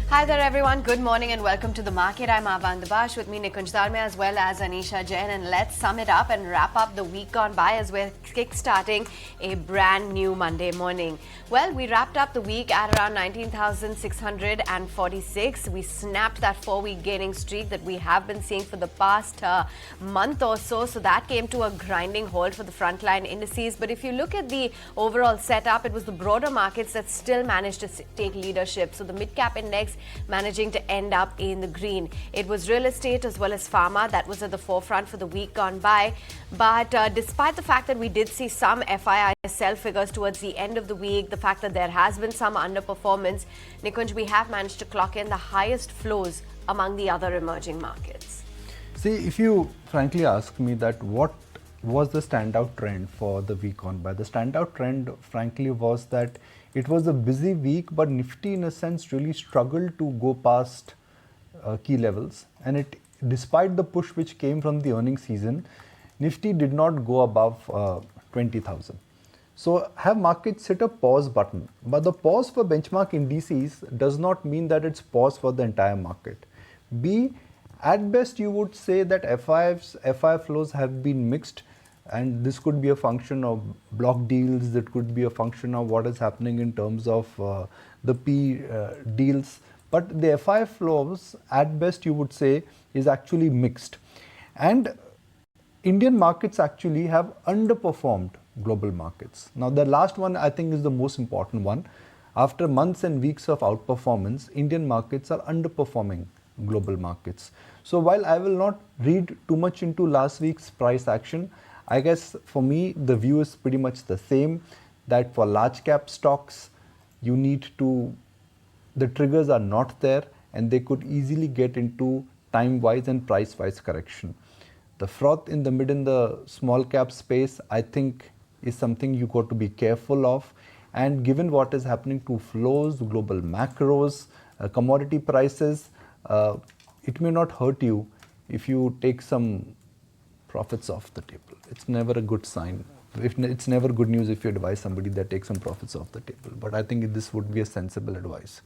Hi there everyone, good morning and welcome to The Market. I'm Avan Dabash, with me Nikunj Dalmia as well as Anisha Jain, and let's sum it up and wrap up the week gone by as we're kick-starting a brand new Monday morning. Well, we wrapped up the week at around 19,646. We snapped that 4-week gaining streak that we have been seeing for the past month or so. So that came to a grinding halt for the frontline indices. But if you look at the overall setup, it was the broader markets that still managed to take leadership. So the mid-cap index managing to end up in the green. It was real estate as well as pharma that was at the forefront for the week gone by. But despite the fact that we did see some FII sell figures towards the end of the week, the fact that there has been some underperformance, Nikunj, we have managed to clock in the highest flows among the other emerging markets. See, if you frankly ask me that what was the standout trend for the week on by, the standout trend frankly was that it was a busy week, but Nifty in a sense really struggled to go past key levels, and it, despite the push which came from the earnings season, Nifty did not go above 20,000. So have markets hit a pause button, but the pause for benchmark indices does not mean that it's pause for the entire market. At best you would say that FI flows have been mixed, and this could be a function of block deals, it could be a function of what is happening in terms of the P deals, but the FI flows at best you would say is actually mixed. And Indian markets actually have underperformed global markets. Now the last one I think is the most important one. After months and weeks of outperformance, Indian markets are underperforming global markets. So while I will not read too much into last week's price action, I guess for me the view is pretty much the same, that for large cap stocks you need to, the triggers are not there and they could easily get into time wise and price wise correction. The froth in the mid and the small cap space I think is something you got to be careful of, and given what is happening to flows, global macros, commodity prices, it may not hurt you if you take some profits off the table. It's never a good sign. It's never good news if you advise somebody that takes some profits off the table. But I think this would be a sensible advice,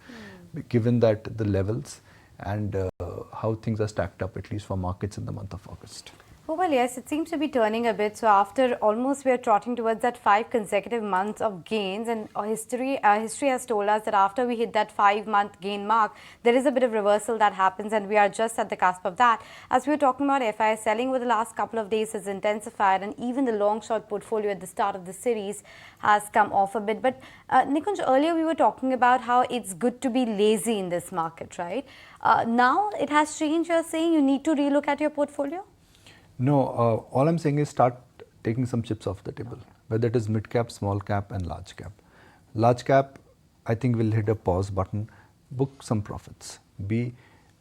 given that the levels and how things are stacked up, at least for markets in the month of August. Oh, well, yes, it seems to be turning a bit. So after almost we are trotting towards that 5 consecutive months of gains, and history has told us that after we hit that 5-month gain mark, there is a bit of reversal that happens, and we are just at the cusp of that. As we were talking about, FI selling over the last couple of days has intensified, and even the long short portfolio at the start of the series has come off a bit. But Nikunj, earlier we were talking about how it's good to be lazy in this market, right? Now it has changed. You're saying you need to relook at your portfolio? No, all I'm saying is start taking some chips off the table, whether it is mid cap, small cap and large cap. Large cap, I think will hit a pause button, book some profits.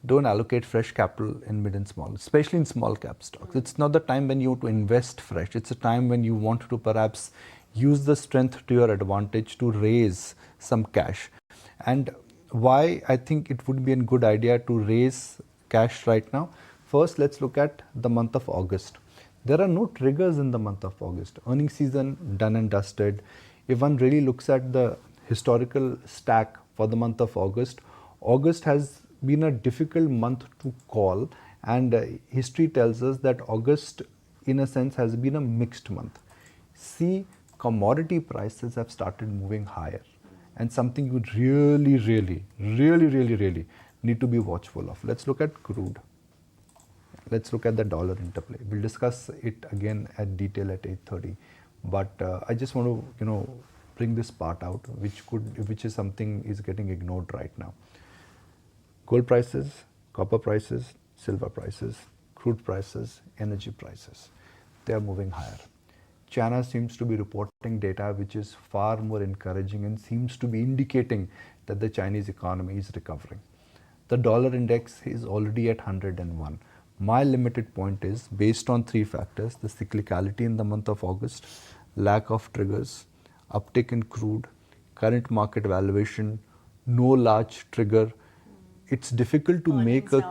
Don't allocate fresh capital in mid and small, especially in small cap stocks. It's not the time when you have to invest fresh. It's a time when you want to perhaps use the strength to your advantage to raise some cash. And why I think it would be a good idea to raise cash right now? First, let's look at the month of August. There are no triggers in the month of August. Earnings season done and dusted. If one really looks at the historical stack for the month of August, August has been a difficult month to call, and history tells us that August in a sense has been a mixed month. See, commodity prices have started moving higher, and something you really need to be watchful of. Let's look at crude. Let's look at the dollar interplay. We'll discuss it again at detail at 8:30. But I just want to, bring this part out, which is something is getting ignored right now. Gold prices, copper prices, silver prices, crude prices, energy prices, they are moving higher. China seems to be reporting data which is far more encouraging and seems to be indicating that the Chinese economy is recovering. The dollar index is already at 101. My limited point is based on 3 factors: the cyclicality in the month of August, lack of triggers, uptick in crude, current market valuation, no large trigger. It's difficult to make a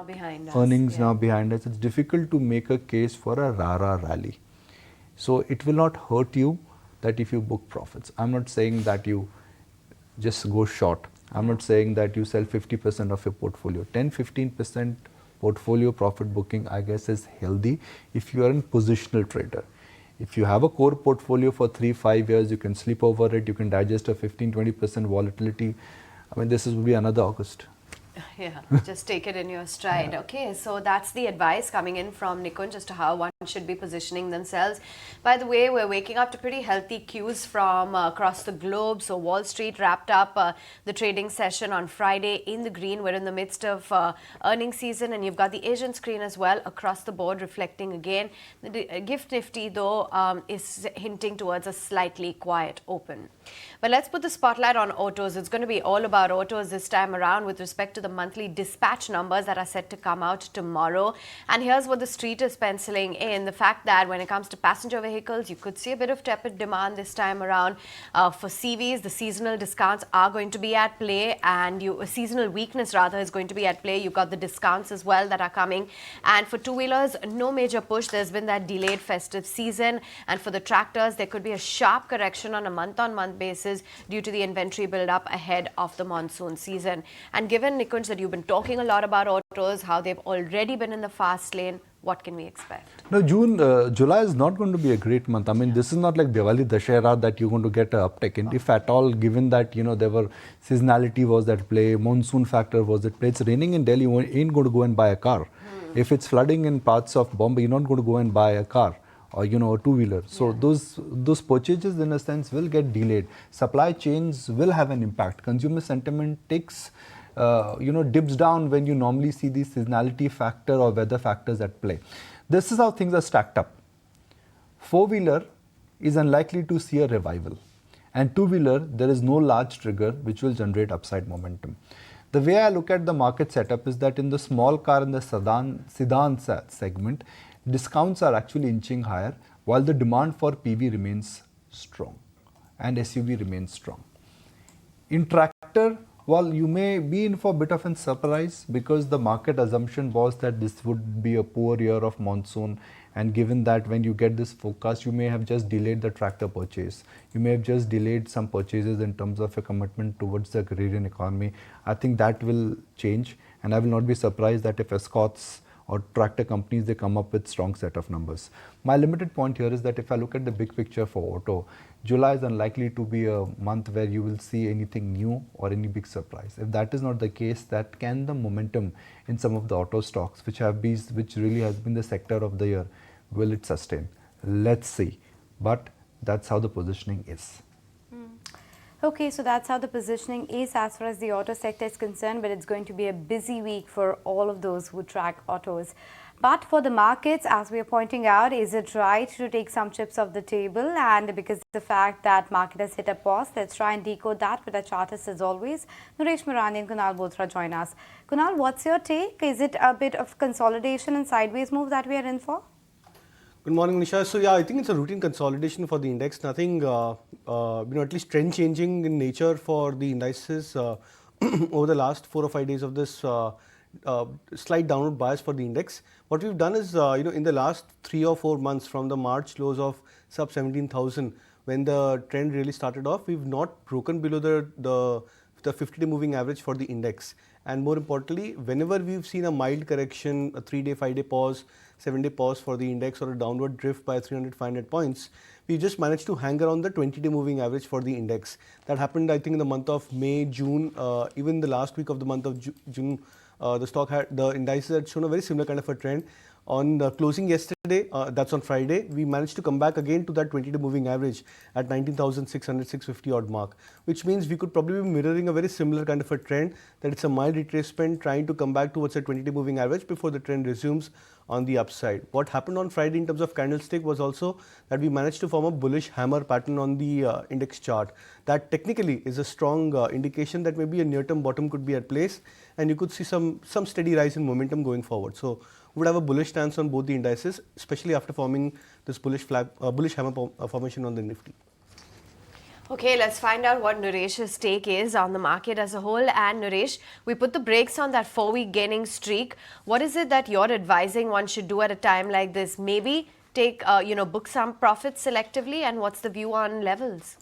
earnings now behind us. It's difficult to make a case for a rara rally. So it will not hurt you that if you book profits. I'm not saying that you just go short. I'm not saying that you sell 50% of your portfolio. 10-15% portfolio profit booking, I guess, is healthy if you are a positional trader. If you have a core portfolio for 3-5 years, you can sleep over it, you can digest a 15-20% volatility. I mean, this will be another August. Yeah, just take it in your stride. Yeah. Okay, so that's the advice coming in from Nikunj as to how one should be positioning themselves. By the way, we're waking up to pretty healthy cues from across the globe. So Wall Street wrapped up the trading session on Friday in the green. We're in the midst of earnings season, and you've got the Asian screen as well across the board reflecting again. The GIFT Nifty, though, is hinting towards a slightly quiet open. But let's put the spotlight on autos. It's going to be all about autos this time around with respect to the monthly dispatch numbers that are set to come out tomorrow. And here's what the street is penciling in. The fact that when it comes to passenger vehicles, you could see a bit of tepid demand this time around. For CVs, the seasonal discounts are going to be at play, and seasonal weakness rather is going to be at play. You've got the discounts as well that are coming. And for two-wheelers, no major push. There's been that delayed festive season. And for the tractors, there could be a sharp correction on a month-on-month basis due to the inventory build-up ahead of the monsoon season. And given, Nikunj, that you've been talking a lot about autos, how they've already been in the fast lane, what can we expect? No, July is not going to be a great month. I mean, this is not like Diwali, Dashera that you're going to get an uptick in. If at all, given that, there were seasonality was at play, monsoon factor was at play. It's raining in Delhi, you ain't going to go and buy a car. If it's flooding in parts of Bombay, you're not going to go and buy a car or, a two-wheeler. So those purchases, in a sense, will get delayed. Supply chains will have an impact. Consumer sentiment takes dips down when you normally see the seasonality factor or weather factors at play. This is how things are stacked up. Four-wheeler is unlikely to see a revival. And two-wheeler, there is no large trigger which will generate upside momentum. The way I look at the market setup is that in the small car and the sedan segment, discounts are actually inching higher while the demand for PV remains strong and SUV remains strong. In tractor, well, you may be in for a bit of a surprise because the market assumption was that this would be a poor year of monsoon, and given that when you get this forecast, you may have just delayed the tractor purchase. You may have just delayed some purchases in terms of a commitment towards the agrarian economy. I think that will change, and I will not be surprised that if Escorts or tractor companies, they come up with strong set of numbers. My limited point here is that if I look at the big picture for auto, July is unlikely to be a month where you will see anything new or any big surprise. If that is not the case, that can the momentum in some of the auto stocks, which really has been the sector of the year, will it sustain? Let's see. But that's how the positioning is. Okay, so that's how the positioning is as far as the auto sector is concerned, but it's going to be a busy week for all of those who track autos. But for the markets, as we are pointing out, is it right to take some chips off the table? And because the fact that market has hit a pause, let's try and decode that with our chartists as always. Naresh Marani and Kunal Bothra join us. Kunal, what's your take? Is it a bit of consolidation and sideways move that we are in for? Good morning, Nisha. So yeah, I think it's a routine consolidation for the index. Nothing, at least trend changing in nature for the indices over the last 4 or 5 days of this slight downward bias for the index. What we've done is, in the last 3 or 4 months from the March lows of sub 17,000, when the trend really started off, we've not broken below the 50-day moving average for the index. And more importantly, whenever we've seen a mild correction, a 3-day, 5-day pause, 7-day pause for the index or a downward drift by 300, 500 points, we just managed to hang around the 20-day moving average for the index. That happened, I think, in the month of May, June, even the last week of the month of June, the indices had shown a very similar kind of a trend. On the closing yesterday, that's on Friday, we managed to come back again to that 20-day moving average at 19,600, 650 odd mark, which means we could probably be mirroring a very similar kind of a trend, that it's a mild retracement trying to come back towards a 20-day moving average before the trend resumes on the upside. What happened on Friday in terms of candlestick was also that we managed to form a bullish hammer pattern on the index chart. That technically is a strong indication that maybe a near-term bottom could be at place, and you could see some steady rise in momentum going forward. So we would have a bullish stance on both the indices, especially after forming this bullish hammer formation on the Nifty. Okay, let's find out what Naresh's take is on the market as a whole. And Naresh, we put the brakes on that 4-week gaining streak. What is it that you're advising one should do at a time like this? Maybe take, book some profits selectively, and what's the view on levels?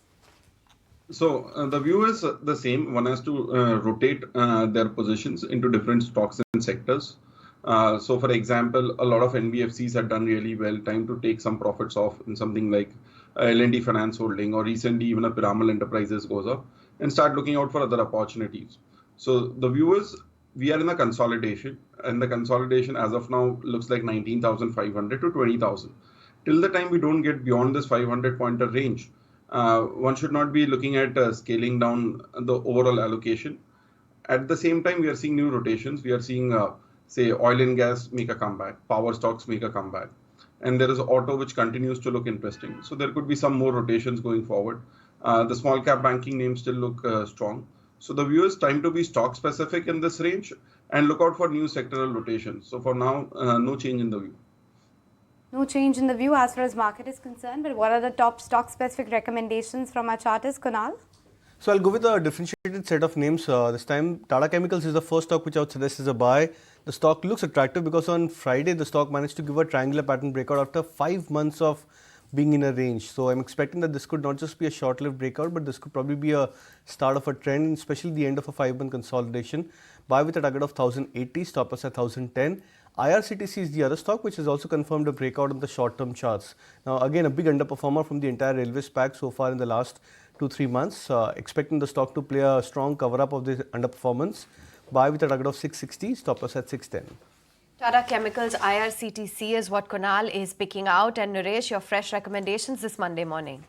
So the view is the same. One has to rotate their positions into different stocks and sectors. So, for example, a lot of NBFCs have done really well. Time to take some profits off in something like L&D Finance Holding, or recently even a Piramal Enterprises goes up, and start looking out for other opportunities. So the view is we are in a consolidation, and the consolidation as of now looks like 19,500 to 20,000. Till the time we don't get beyond this 500 pointer range, one should not be looking at scaling down the overall allocation. At the same time, we are seeing new rotations. We are seeing, say, oil and gas make a comeback, power stocks make a comeback, and there is auto which continues to look interesting. So there could be some more rotations going forward. The small cap banking names still look strong. So the view is time to be stock specific in this range and look out for new sectoral rotations. So for now, no change in the view. No change in the view as far as market is concerned, but what are the top stock specific recommendations from our chartist, Kunal? So I'll go with a differentiated set of names. This time, Tata Chemicals is the first stock which I would suggest is a buy. The stock looks attractive because on Friday, the stock managed to give a triangular pattern breakout after 5 months of being in a range. So I'm expecting that this could not just be a short-lived breakout, but this could probably be a start of a trend, especially the end of a 5-month consolidation. Buy with a target of 1080, stop loss at 1010. IRCTC is the other stock which has also confirmed a breakout on the short-term charts. Now again, a big underperformer from the entire railways pack so far in the last 2-3 months. Expecting the stock to play a strong cover-up of this underperformance. Buy with a target of 660, stop loss at 610. Tata Chemicals IRCTC is what Kunal is picking out. And Naresh, your fresh recommendations this Monday morning.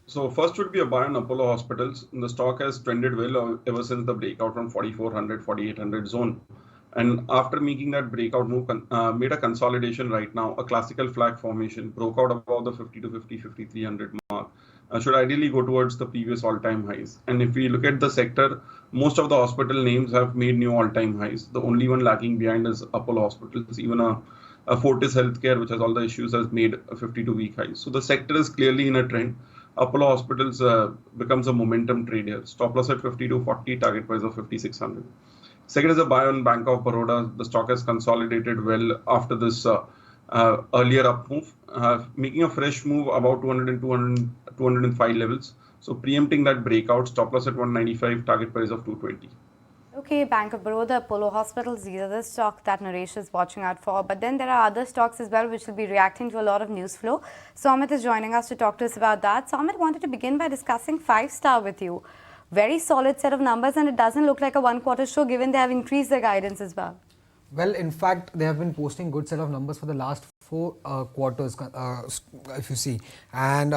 So first would be a buy on Apollo Hospitals. The stock has trended well ever since the breakout from 4,400, 4,800 zone. And after making that breakout move, made a consolidation right now, a classical flag formation, broke out above the 50 to 50, 5,300 mark. Should ideally go towards the previous all-time highs. And if we look at the sector, most of the hospital names have made new all-time highs. The only one lagging behind is Apollo Hospitals. Even a Fortis Healthcare, which has all the issues, has made a 52-week high. So the sector is clearly in a trend. Apollo Hospitals becomes a momentum trade here. Stop loss at 50 to 40, target price of 5,600. Second is a buy on Bank of Baroda. The stock has consolidated well after this earlier up move, making a fresh move about 200 and 205 levels. So preempting that breakout, stop loss at 195, target price of 220. Okay, Bank of Baroda, Apollo Hospitals, these are the stocks that Naresh is watching out for. But then there are other stocks as well which will be reacting to a lot of news flow. So Amit is joining us to talk to us about that. So Amit wanted to begin by discussing 5-star with you. Very solid set of numbers, and it doesn't look like a one-quarter show given they have increased their guidance as well. Well, in fact, they have been posting good set of numbers for the last 4 quarters, if you see. And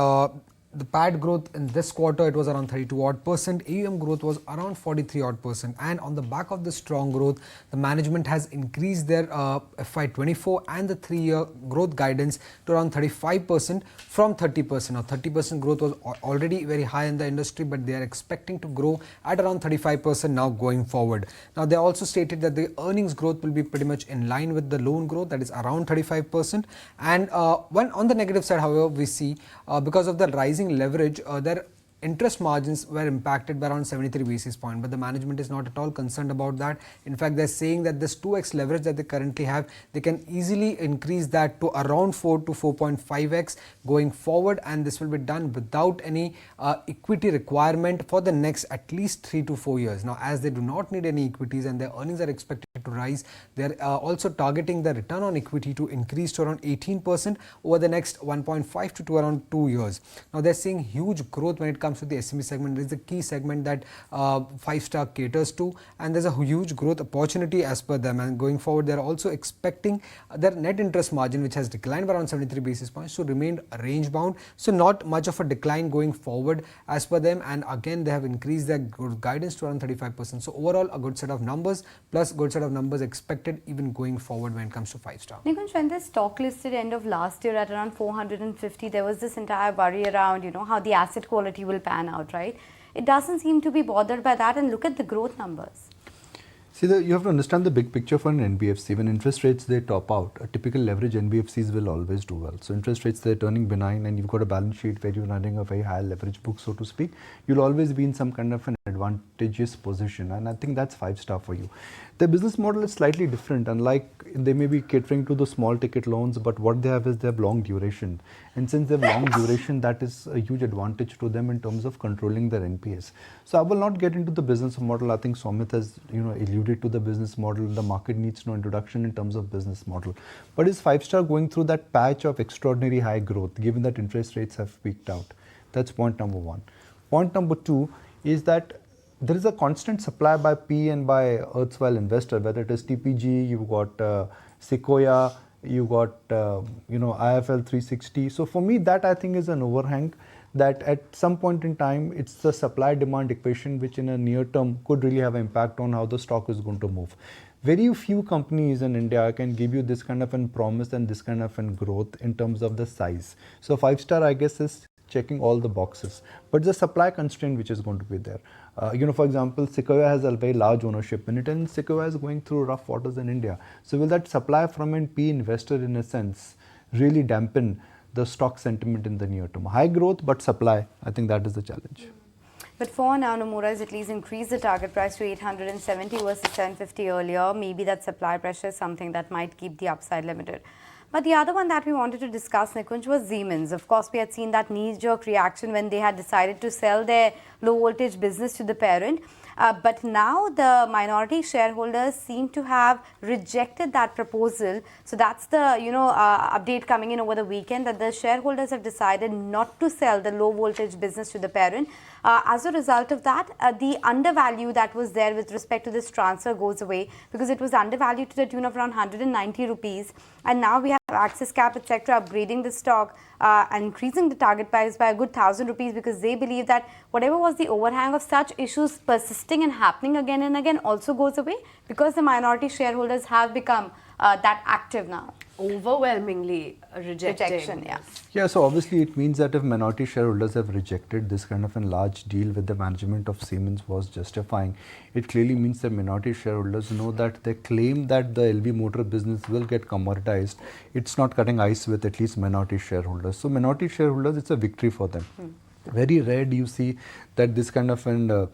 the PAT growth in this quarter, it was around 32% odd. AUM growth was around 43% odd. And on the back of the strong growth, the management has increased their FY24 and the 3-year growth guidance to around 35% from 30%. Now, 30% growth was already very high in the industry, but they are expecting to grow at around 35% now going forward. Now, they also stated that the earnings growth will be pretty much in line with the loan growth, that is around 35%. And when on the negative side, however, we see because of the rising leverage, their interest margins were impacted by around 73 basis points, but the management is not at all concerned about that. In fact, they're saying that this 2x leverage that they currently have, they can easily increase that to around 4 to 4.5x going forward, and this will be done without any equity requirement for the next at least 3 to 4 years. Now, as they do not need any equities and their earnings are expected to rise, they're also targeting the return on equity to increase to around 18% over the next 1.5 to around 2 years. Now, they're seeing huge growth when it comes to the SME segment. It is the key segment that 5-star caters to, and there's a huge growth opportunity as per them. And going forward, they're also expecting their net interest margin, which has declined by around 73 basis points, to remain range bound. So not much of a decline going forward as per them. And again, they have increased their guidance to around 35%. So overall, a good set of numbers plus good set of numbers expected even going forward when it comes to 5-star. Nikunj, when this stock listed end of last year at around 450, there was this entire worry around, how the asset quality will pan out, right? It doesn't seem to be bothered by that, and look at the growth numbers. See, you have to understand the big picture for an NBFC. When interest rates they top out, a typical leverage NBFCs will always do well. So interest rates they're turning benign, and you've got a balance sheet where you're running a very high leverage book, so to speak. You'll always be in some kind of an advantageous position, and I think that's 5-star for you. The business model is slightly different. Unlike they may be catering to the small ticket loans, but what they have is they have long duration, and since they have long duration, that is a huge advantage to them in terms of controlling their NPS. So I will not get into the business model. I think Somit has alluded to the business model. The market needs no introduction in terms of business model. But is 5-star going through that patch of extraordinary high growth given that interest rates have peaked out? That's point number one. Point number two is that there is a constant supply by P and by erstwhile investor, whether it is TPG, you've got Sequoia, you got IFL 360. So for me, that I think is an overhang that at some point in time, it's the supply demand equation which in a near term could really have an impact on how the stock is going to move. Very few companies in India can give you this kind of a promise and this kind of a growth in terms of the size. So 5-star, I guess, is checking all the boxes, but the supply constraint which is going to be there. For example, Sequoia has a very large ownership in it, and Sequoia is going through rough waters in India. So will that supply from an P investor in a sense really dampen the stock sentiment in the near term? High growth, but supply, I think that is the challenge. But for now, Nomura has at least increased the target price to 870 versus 750 earlier. Maybe that supply pressure is something that might keep the upside limited. But the other one that we wanted to discuss, Nikunj, was Siemens. Of course, we had seen that knee-jerk reaction when they had decided to sell their low-voltage business to the parent. But now the minority shareholders seem to have rejected that proposal. So that's the update coming in over the weekend, that the shareholders have decided not to sell the low-voltage business to the parent. As a result of that, the undervalue that was there with respect to this transfer goes away, because it was undervalued to the tune of around 190 rupees. And now we have Axis Cap, etc., upgrading the stock and increasing the target price by a good 1,000 rupees, because they believe that whatever was the overhang of such issues persisting and happening again and again also goes away, because the minority shareholders have become that active now. Overwhelmingly Rejection, yeah. Yeah, so obviously it means that if minority shareholders have rejected this kind of a large deal with the management of Siemens was justifying, it clearly means that minority shareholders know that they claim that the LV motor business will get commoditized. It's not cutting ice with at least minority shareholders. So minority shareholders, it's a victory for them. Very rare do you see that this kind of an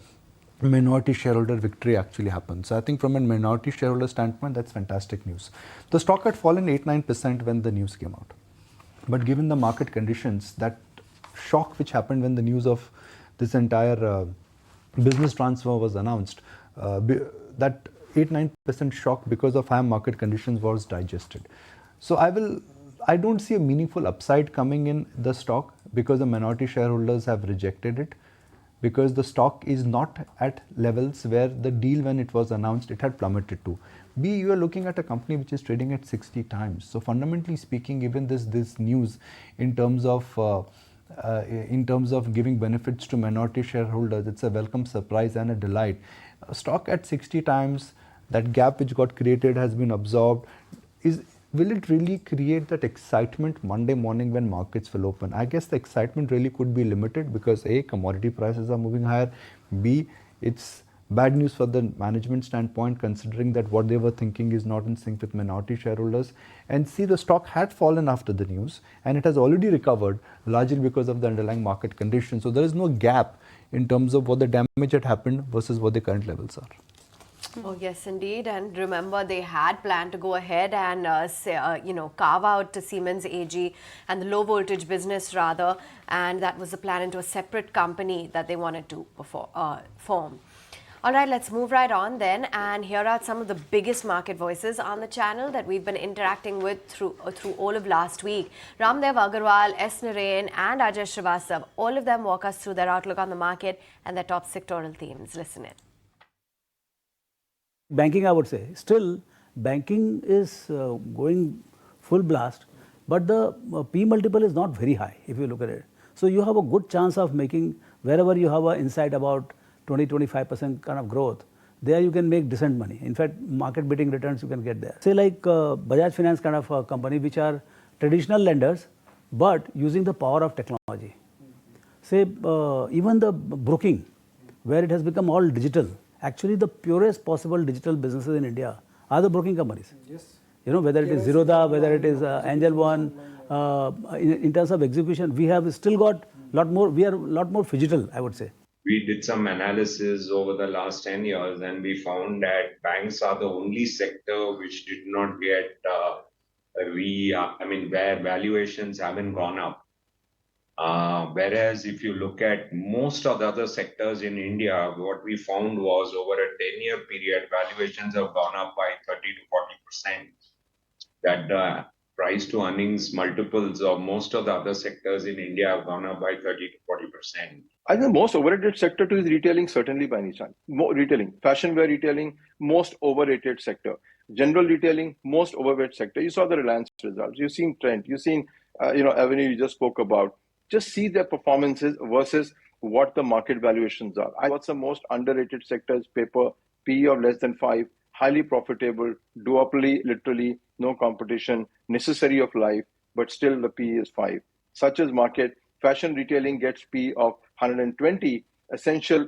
minority shareholder victory actually happens. So I think from a minority shareholder standpoint, that's fantastic news. The stock had fallen 8-9% when the news came out. But given the market conditions, that shock which happened when the news of this entire business transfer was announced, that 8-9% shock because of high market conditions was digested. So I don't see a meaningful upside coming in the stock because the minority shareholders have rejected it, because the stock is not at levels where the deal, when it was announced, it had plummeted to. B, you are looking at a company which is trading at 60 times. So fundamentally speaking, even this news in terms of giving benefits to minority shareholders, it's a welcome surprise and a delight. Stock at 60 times, that gap which got created has been absorbed. Will it really create that excitement Monday morning when markets will open? I guess the excitement really could be limited because A, commodity prices are moving higher. B, it's bad news for the management standpoint, considering that what they were thinking is not in sync with minority shareholders. And C, the stock had fallen after the news and it has already recovered largely because of the underlying market conditions. So there is no gap in terms of what the damage had happened versus what the current levels are. Oh yes, indeed. And remember, they had planned to go ahead and carve out Siemens AG and the low voltage business rather, and that was the plan into a separate company that they wanted to form. All right, let's move right on then, and here are some of the biggest market voices on the channel that we've been interacting with through all of last week. Ramdev Agarwal, S. Narain and Ajay Srivastav, all of them walk us through their outlook on the market and their top sectoral themes. Listen in. Banking, I would say, still banking is going full blast, but the P multiple is not very high if you look at it. So you have a good chance of making, wherever you have an insight about 20-25% kind of growth, there you can make decent money. In fact, market beating returns you can get there. Say like Bajaj Finance kind of a company, which are traditional lenders, but using the power of technology. Say even the broking, where it has become all digital, actually the purest possible digital businesses in India are the broking companies. Yes. You know, whether it is Zerodha, whether it is Angel One, in terms of execution, we have still got lot more. We are a lot more phygital, I would say. We did some analysis over the last 10 years and we found that banks are the only sector which did not get where valuations haven't gone up. Whereas if you look at most of the other sectors in India, what we found was over a 10-year period, valuations have gone up by 30 to 40%. That the price to earnings multiples of most of the other sectors in India have gone up by 30 to 40%. I think the most overrated sector too is retailing, certainly by any chance. Retailing, fashion wear retailing, most overrated sector. General retailing, most overrated sector. You saw the Reliance results. You've seen Trent. You've seen, Avenue you just spoke about. Just see their performances versus what the market valuations are. What's the most underrated sectors? Paper, PE of less than 5, highly profitable, duopoly, literally, no competition, necessary of life, but still the PE is 5. Such as market. Fashion retailing gets PE of 120. Essential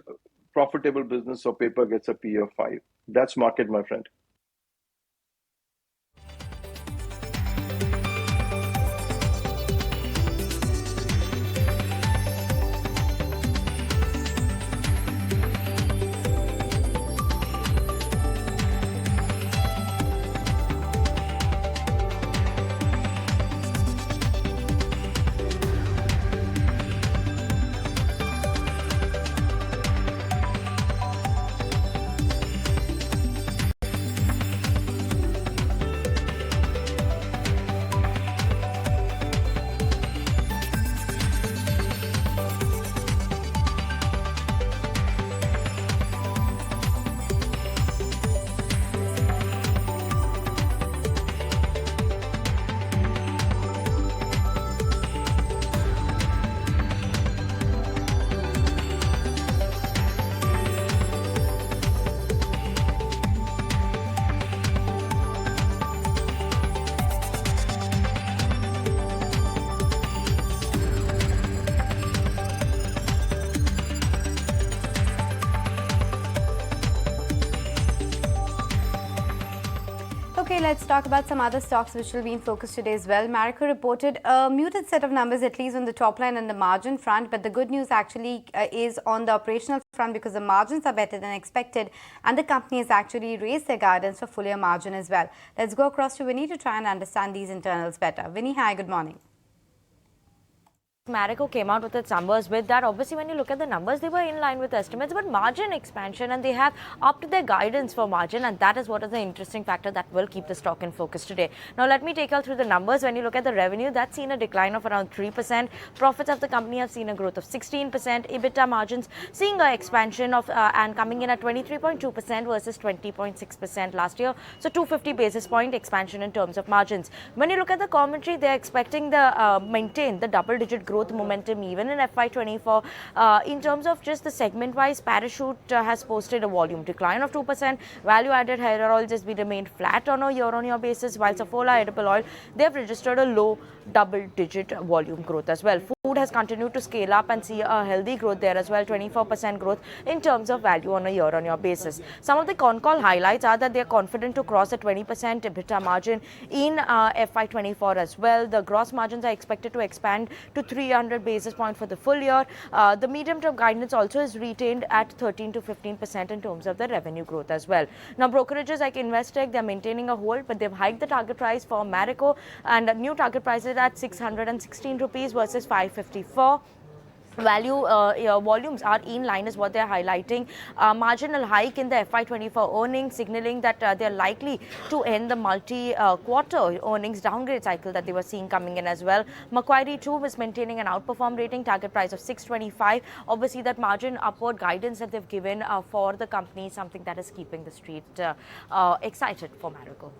profitable business of paper gets a PE of 5. That's market, my friend. Okay, let's talk about some other stocks which will be in focus today as well. Marico reported a muted set of numbers, at least on the top line and the margin front, but the good news actually is on the operational front because the margins are better than expected and the company has actually raised their guidance for full year margin as well. Let's go across to Vinny to try and understand these internals better. Vinny, hi, good morning. Marico came out with its numbers. With that, obviously when you look at the numbers, they were in line with estimates, but margin expansion, and they have upped their guidance for margin, and that is what is the interesting factor that will keep the stock in focus today. Now let me take you through the numbers. When you look at the revenue, that's seen a decline of around 3%. Profits of the company have seen a growth of 16%. EBITDA margins seeing an expansion of and coming in at 23.2% versus 20.6% last year. So 250 basis point expansion in terms of margins. When you look at the commentary, they're expecting the maintain the double-digit growth momentum even in FY24. In terms of just the segment-wise, Parachute has posted a volume decline of 2%. Value-added hair oils has been remained flat on a year-on-year basis, while Saffola edible oil, they have registered a low double-digit volume growth as well. Food has continued to scale up and see a healthy growth there as well, 24% growth in terms of value on a year-on-year basis. Some of the con-call highlights are that they are confident to cross a 20% EBITDA margin in FY24 as well. The gross margins are expected to expand to 300 basis points for the full year. The medium-term guidance also is retained at 13 to 15% in terms of the revenue growth as well. Now, brokerages like Investec, they're maintaining a hold, but they've hiked the target price for Marico, and a new target price is at 616 rupees versus 554. Volumes are in line is what they're highlighting. Marginal hike in the FY24 earnings, signaling that they're likely to end the multi-quarter earnings downgrade cycle that they were seeing coming in as well. Macquarie too is maintaining an outperform rating, target price of 625. Obviously, that margin upward guidance that they've given for the company is something that is keeping the street excited for Marico.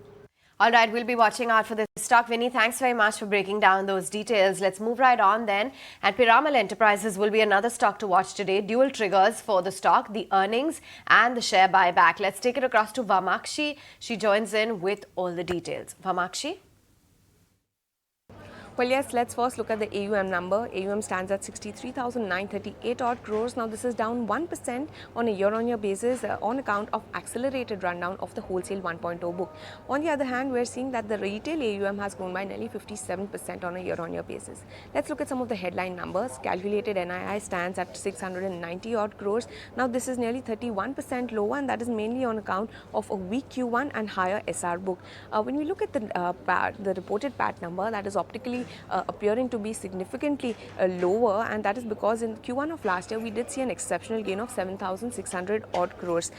All right, we'll be watching out for this stock. Vinny, thanks very much for breaking down those details. Let's move right on then. And Piramal Enterprises will be another stock to watch today. Dual triggers for the stock, the earnings and the share buyback. Let's take it across to Vamakshi. She joins in with all the details. Vamakshi? Well, yes, let's first look at the AUM number. AUM stands at 63,938 odd crores. Now, this is down 1% on a year-on-year basis on account of accelerated rundown of the wholesale 1.0 book. On the other hand, we're seeing that the retail AUM has grown by nearly 57% on a year-on-year basis. Let's look at some of the headline numbers. Calculated NII stands at 690 odd crores. Now, this is nearly 31% lower, and that is mainly on account of a weak Q1 and higher SR book. When we look at the reported PAT number, that is optically appearing to be significantly lower, and that is because in Q1 of last year we did see an exceptional gain of 7,600 odd crores.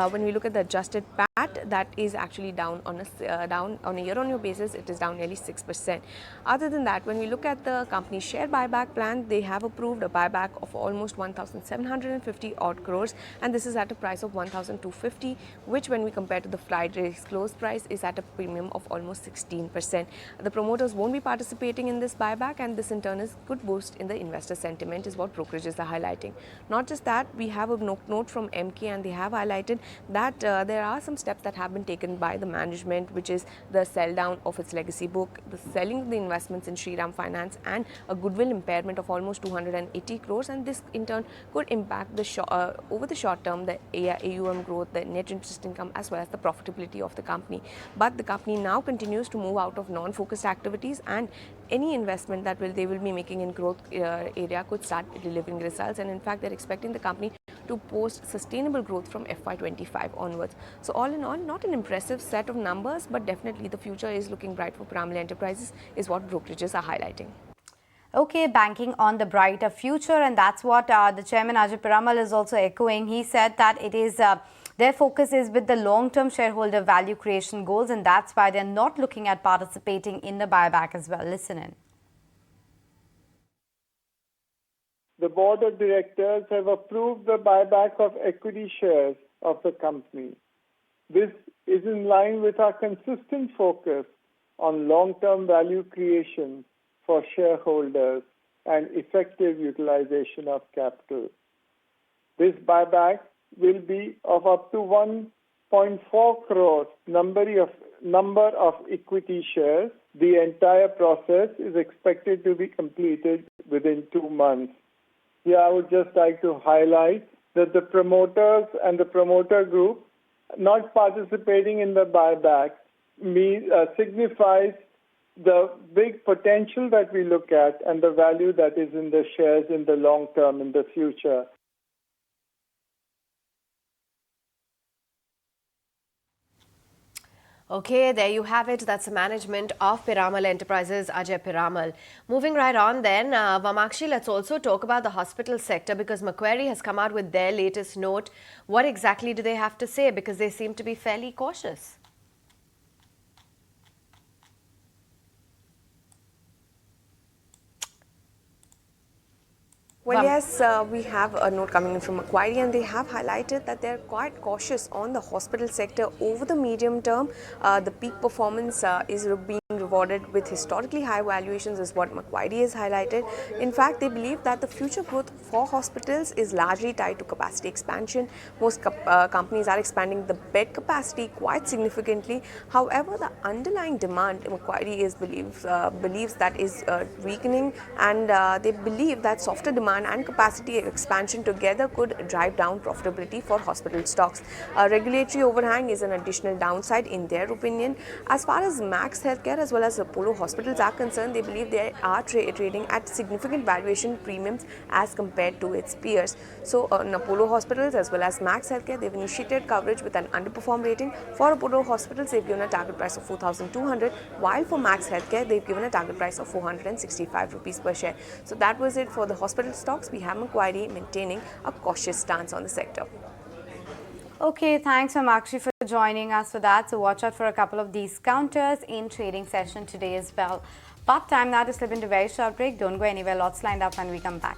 When we look at the adjusted PAT, that is actually down on a year-on-year basis. It is down nearly 6%. Other than that, when we look at the company's share buyback plan, they have approved a buyback of almost 1,750 odd crores, and this is at a price of 1,250, which when we compare to the Friday's close price is at a premium of almost 16%. The promoters won't be participating in this buyback, and this in turn is good boost in the investor sentiment is what brokerages are highlighting. Not just that, we have a note from MK, and they have highlighted that there are some steps that have been taken by the management, which is the sell down of its legacy book, the selling of the investments in Shriram Finance, and a goodwill impairment of almost 280 crores, and this in turn could impact the over the short term the AUM growth, the net interest income, as well as the profitability of the company. But the company now continues to move out of non-focused activities, and any investment that they will be making in growth area could start delivering results, and in fact they're expecting the company to post sustainable growth from FY25 onwards. So all in all, not an impressive set of numbers, but definitely the future is looking bright for Piramal Enterprises is what brokerages are highlighting. Okay, banking on the brighter future, and that's what the chairman Ajay Piramal is also echoing. He said that it is their focus is with the long-term shareholder value creation goals, and that's why they're not looking at participating in the buyback as well. Listen in. The board of directors have approved the buyback of equity shares of the company. This is in line with our consistent focus on long-term value creation for shareholders and effective utilization of capital. This buyback will be of up to 1.4 crore number of equity shares. The entire process is expected to be completed within 2 months. Here I would just like to highlight that the promoters and the promoter group not participating in the buyback signifies the big potential that we look at and the value that is in the shares in the long term in the future. Okay, there you have it. That's the management of Piramal Enterprises, Ajay Piramal. Moving right on then, Vamakshi, let's also talk about the hospital sector because Macquarie has come out with their latest note. What exactly do they have to say? Because they seem to be fairly cautious. Well, yes, we have a note coming in from Macquarie, and they have highlighted that they're quite cautious on the hospital sector over the medium term. The peak performance is being rewarded with historically high valuations is what Macquarie has highlighted. In fact, they believe that the future growth for hospitals is largely tied to capacity expansion. Most companies are expanding the bed capacity quite significantly. However, the underlying demand, Macquarie believes that is weakening, and they believe that softer demand and capacity expansion together could drive down profitability for hospital stocks. Regulatory overhang is an additional downside in their opinion. As far as Max Healthcare as well as Apollo Hospitals are concerned, they believe they are trading at significant valuation premiums as compared to its peers. So in Apollo Hospitals as well as Max Healthcare, they've initiated coverage with an underperform rating. For Apollo Hospitals, they've given a target price of 4,200, while for Max Healthcare, they've given a target price of 465 rupees per share. So that was it for the hospital stocks. We have Macquarie maintaining a cautious stance on the sector. Okay, thanks Vamakshi for joining us for that. So watch out for a couple of these counters in trading session today as well. But time now to slip into a very short break. Don't go anywhere. Lots lined up when we come back.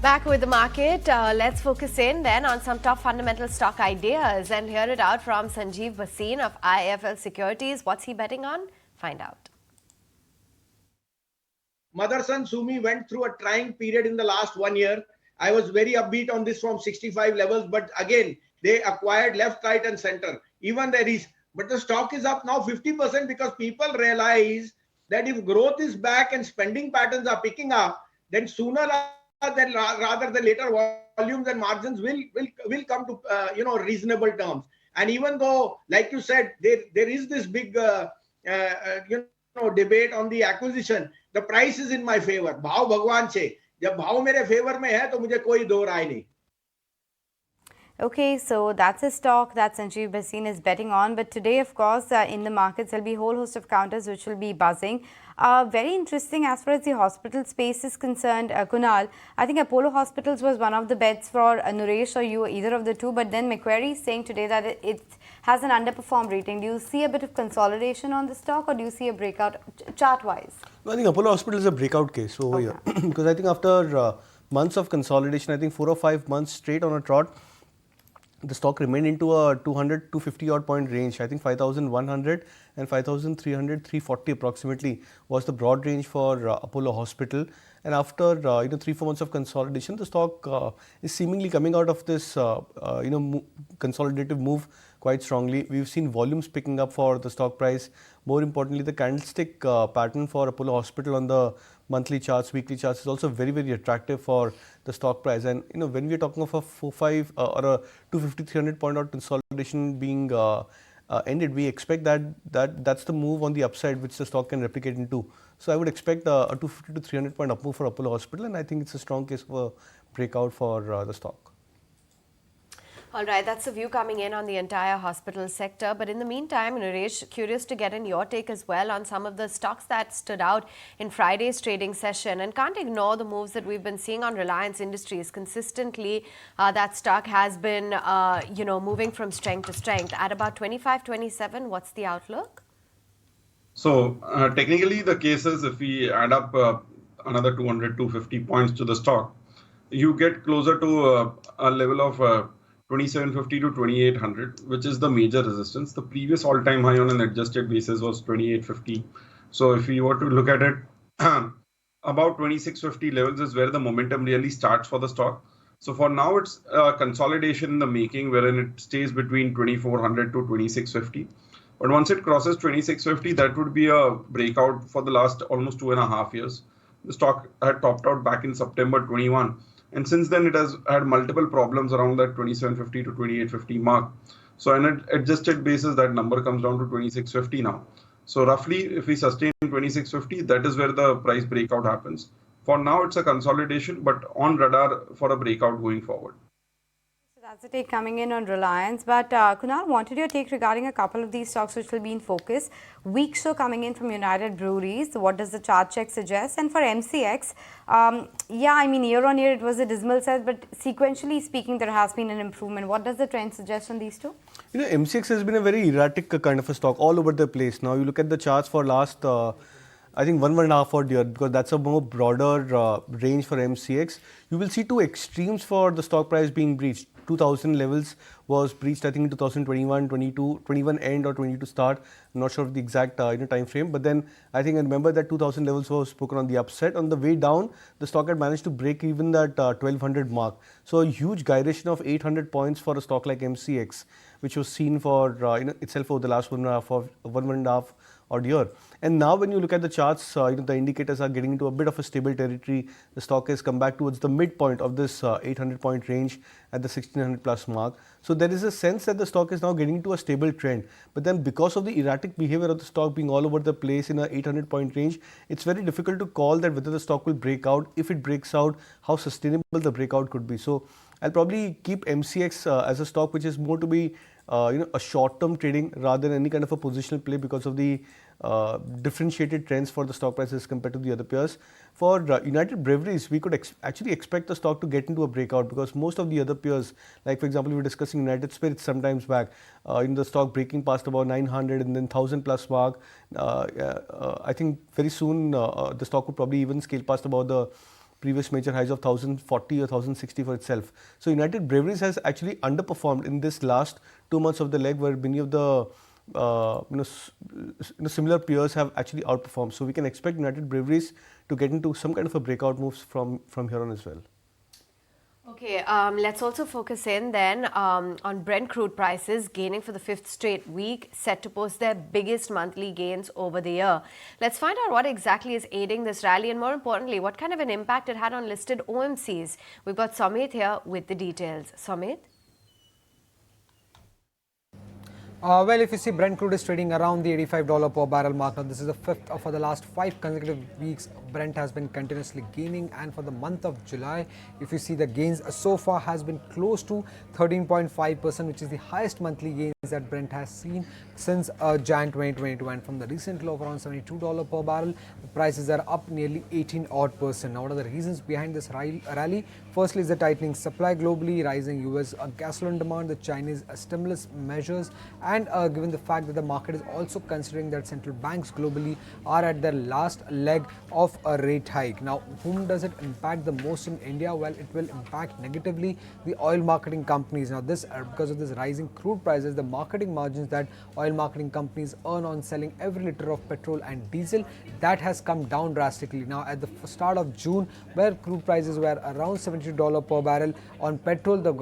Back with the market, let's focus in then on some top fundamental stock ideas and hear it out from Sanjeev Bhasin of IIFL Securities. What's he betting on? Find out. Motherson Sumi went through a trying period in the last 1 year, I was very upbeat on this from 65 levels, but again, they acquired left, right, and center. Even there is, but the stock is up now 50% because people realize that if growth is back and spending patterns are picking up, then sooner than rather than later, volumes and margins will come to reasonable terms. And even though, like you said, there is this big debate on the acquisition, the price is in my favor. भाव भगवान से, जब भाव मेरे favour में है तो मुझे कोई दो राय नहीं. Okay, so that's a stock that Sanjeev Bhasin is betting on. But today, of course, in the markets, there'll be a whole host of counters which will be buzzing. Very interesting as far as the hospital space is concerned, Kunal. I think Apollo Hospitals was one of the bets for Naresh or you, either of the two. But then Macquarie is saying today that it has an underperformed rating. Do you see a bit of consolidation on the stock, or do you see a breakout chart-wise? No, I think Apollo Hospital is a breakout case over here. Because I think after months of consolidation, I think 4 or 5 months straight on a trot, the stock remained into a 200, 250 odd point range. I think 5,100 and 5,300, 340 approximately was the broad range for Apollo Hospital. And after 3-4 months of consolidation, the stock is seemingly coming out of this consolidative move quite strongly. We've seen volumes picking up for the stock price. More importantly, the candlestick pattern for Apollo Hospital on the monthly charts, weekly charts is also very, very attractive for the stock price. And when we are talking of a 4-5 or a 250-300 point out consolidation being ended, we expect that's the move on the upside which the stock can replicate into. So I would expect a 250 to 300 point up move for Apollo Hospital, and I think it's a strong case of a breakout for the stock. All right, that's the view coming in on the entire hospital sector. But in the meantime, Naresh, curious to get in your take as well on some of the stocks that stood out in Friday's trading session. And can't ignore the moves that we've been seeing on Reliance Industries. Consistently, that stock has been, moving from strength to strength. At about 25, 27, what's the outlook? So technically, the cases, if we add up another 200, 250 points to the stock, you get closer to a level of 2750 to 2800, which is the major resistance. The previous all-time high on an adjusted basis was 2850. So if we were to look at it, about 2650 levels is where the momentum really starts for the stock. So for now, it's a consolidation in the making, wherein it stays between 2400 to 2650. But once it crosses 2650, that would be a breakout for the last almost 2.5 years. The stock had topped out back in September 21. And since then, it has had multiple problems around that 2750 to 2850 mark. So on an adjusted basis, that number comes down to 2650 now. So roughly, if we sustain 2650, that is where the price breakout happens. For now, it's a consolidation, but on radar for a breakout going forward. So that's the take coming in on Reliance. But Kunal, wanted your take regarding a couple of these stocks which will be in focus. Weak show coming in from United Breweries. What does the chart check suggest? And for MCX, year on year it was a dismal set, but sequentially speaking, there has been an improvement. What does the trend suggest on these two? MCX has been a very erratic kind of a stock all over the place. Now you look at the charts for last, I think 1.5 odd year, because that's a more broader range for MCX. You will see two extremes for the stock price being breached. 2000 levels was breached, I think, in 2021, 22, 21 end or 22 start. I'm not sure of the exact time frame, but then I remember that 2000 levels was spoken on the upset. On the way down, the stock had managed to break even that 1200 mark. So a huge gyration of 800 points for a stock like MCX, which was seen for itself over the last 1.5 odd year. And now when you look at the charts, the indicators are getting into a bit of a stable territory. The stock has come back towards the midpoint of this 800 point range at the 1600 plus mark. So there is a sense that the stock is now getting into a stable trend. But then because of the erratic behavior of the stock being all over the place in a 800 point range, it's very difficult to call that whether the stock will break out. If it breaks out, how sustainable the breakout could be. So I'll probably keep MCX as a stock which is more to be a short-term trading rather than any kind of a positional play because of the differentiated trends for the stock prices compared to the other peers. For United Breweries, we could actually expect the stock to get into a breakout because most of the other peers, like for example, we were discussing United Spirits sometimes back, in the stock breaking past about 900 and then 1000 plus mark. I think very soon the stock would probably even scale past about the previous major highs of 1040 or 1060 for itself. So United Breweries has actually underperformed in this last 2 months of the leg, where many of the similar peers have actually outperformed. So we can expect United Breweries to get into some kind of a breakout moves from here on as well. Okay, let's also focus in then on Brent crude prices gaining for the fifth straight week, set to post their biggest monthly gains over the year. Let's find out what exactly is aiding this rally and more importantly, what kind of an impact it had on listed OMCs. We've got Samit here with the details. Samit? Well, if you see Brent crude is trading around the $85 per barrel mark. Now, this is the fifth for the last 5 consecutive weeks. Brent has been continuously gaining, and for the month of July, if you see the gains so far has been close to 13.5%, which is the highest monthly gains that Brent has seen since Jan 2022. And from the recent low of around $72 per barrel, the prices are up nearly 18%. Now, what are the reasons behind this rally? Firstly, is the tightening supply globally, rising US gasoline demand, the Chinese stimulus measures, and given the fact that the market is also considering that central banks globally are at their last leg of a rate hike. Now, whom does it impact the most in India? Well, it will impact negatively the oil marketing companies. Now, this because of this rising crude prices, the marketing margins that oil marketing companies earn on selling every liter of petrol and diesel, that has come down drastically. Now, at the start of June, where crude prices were around $72 per barrel on petrol, the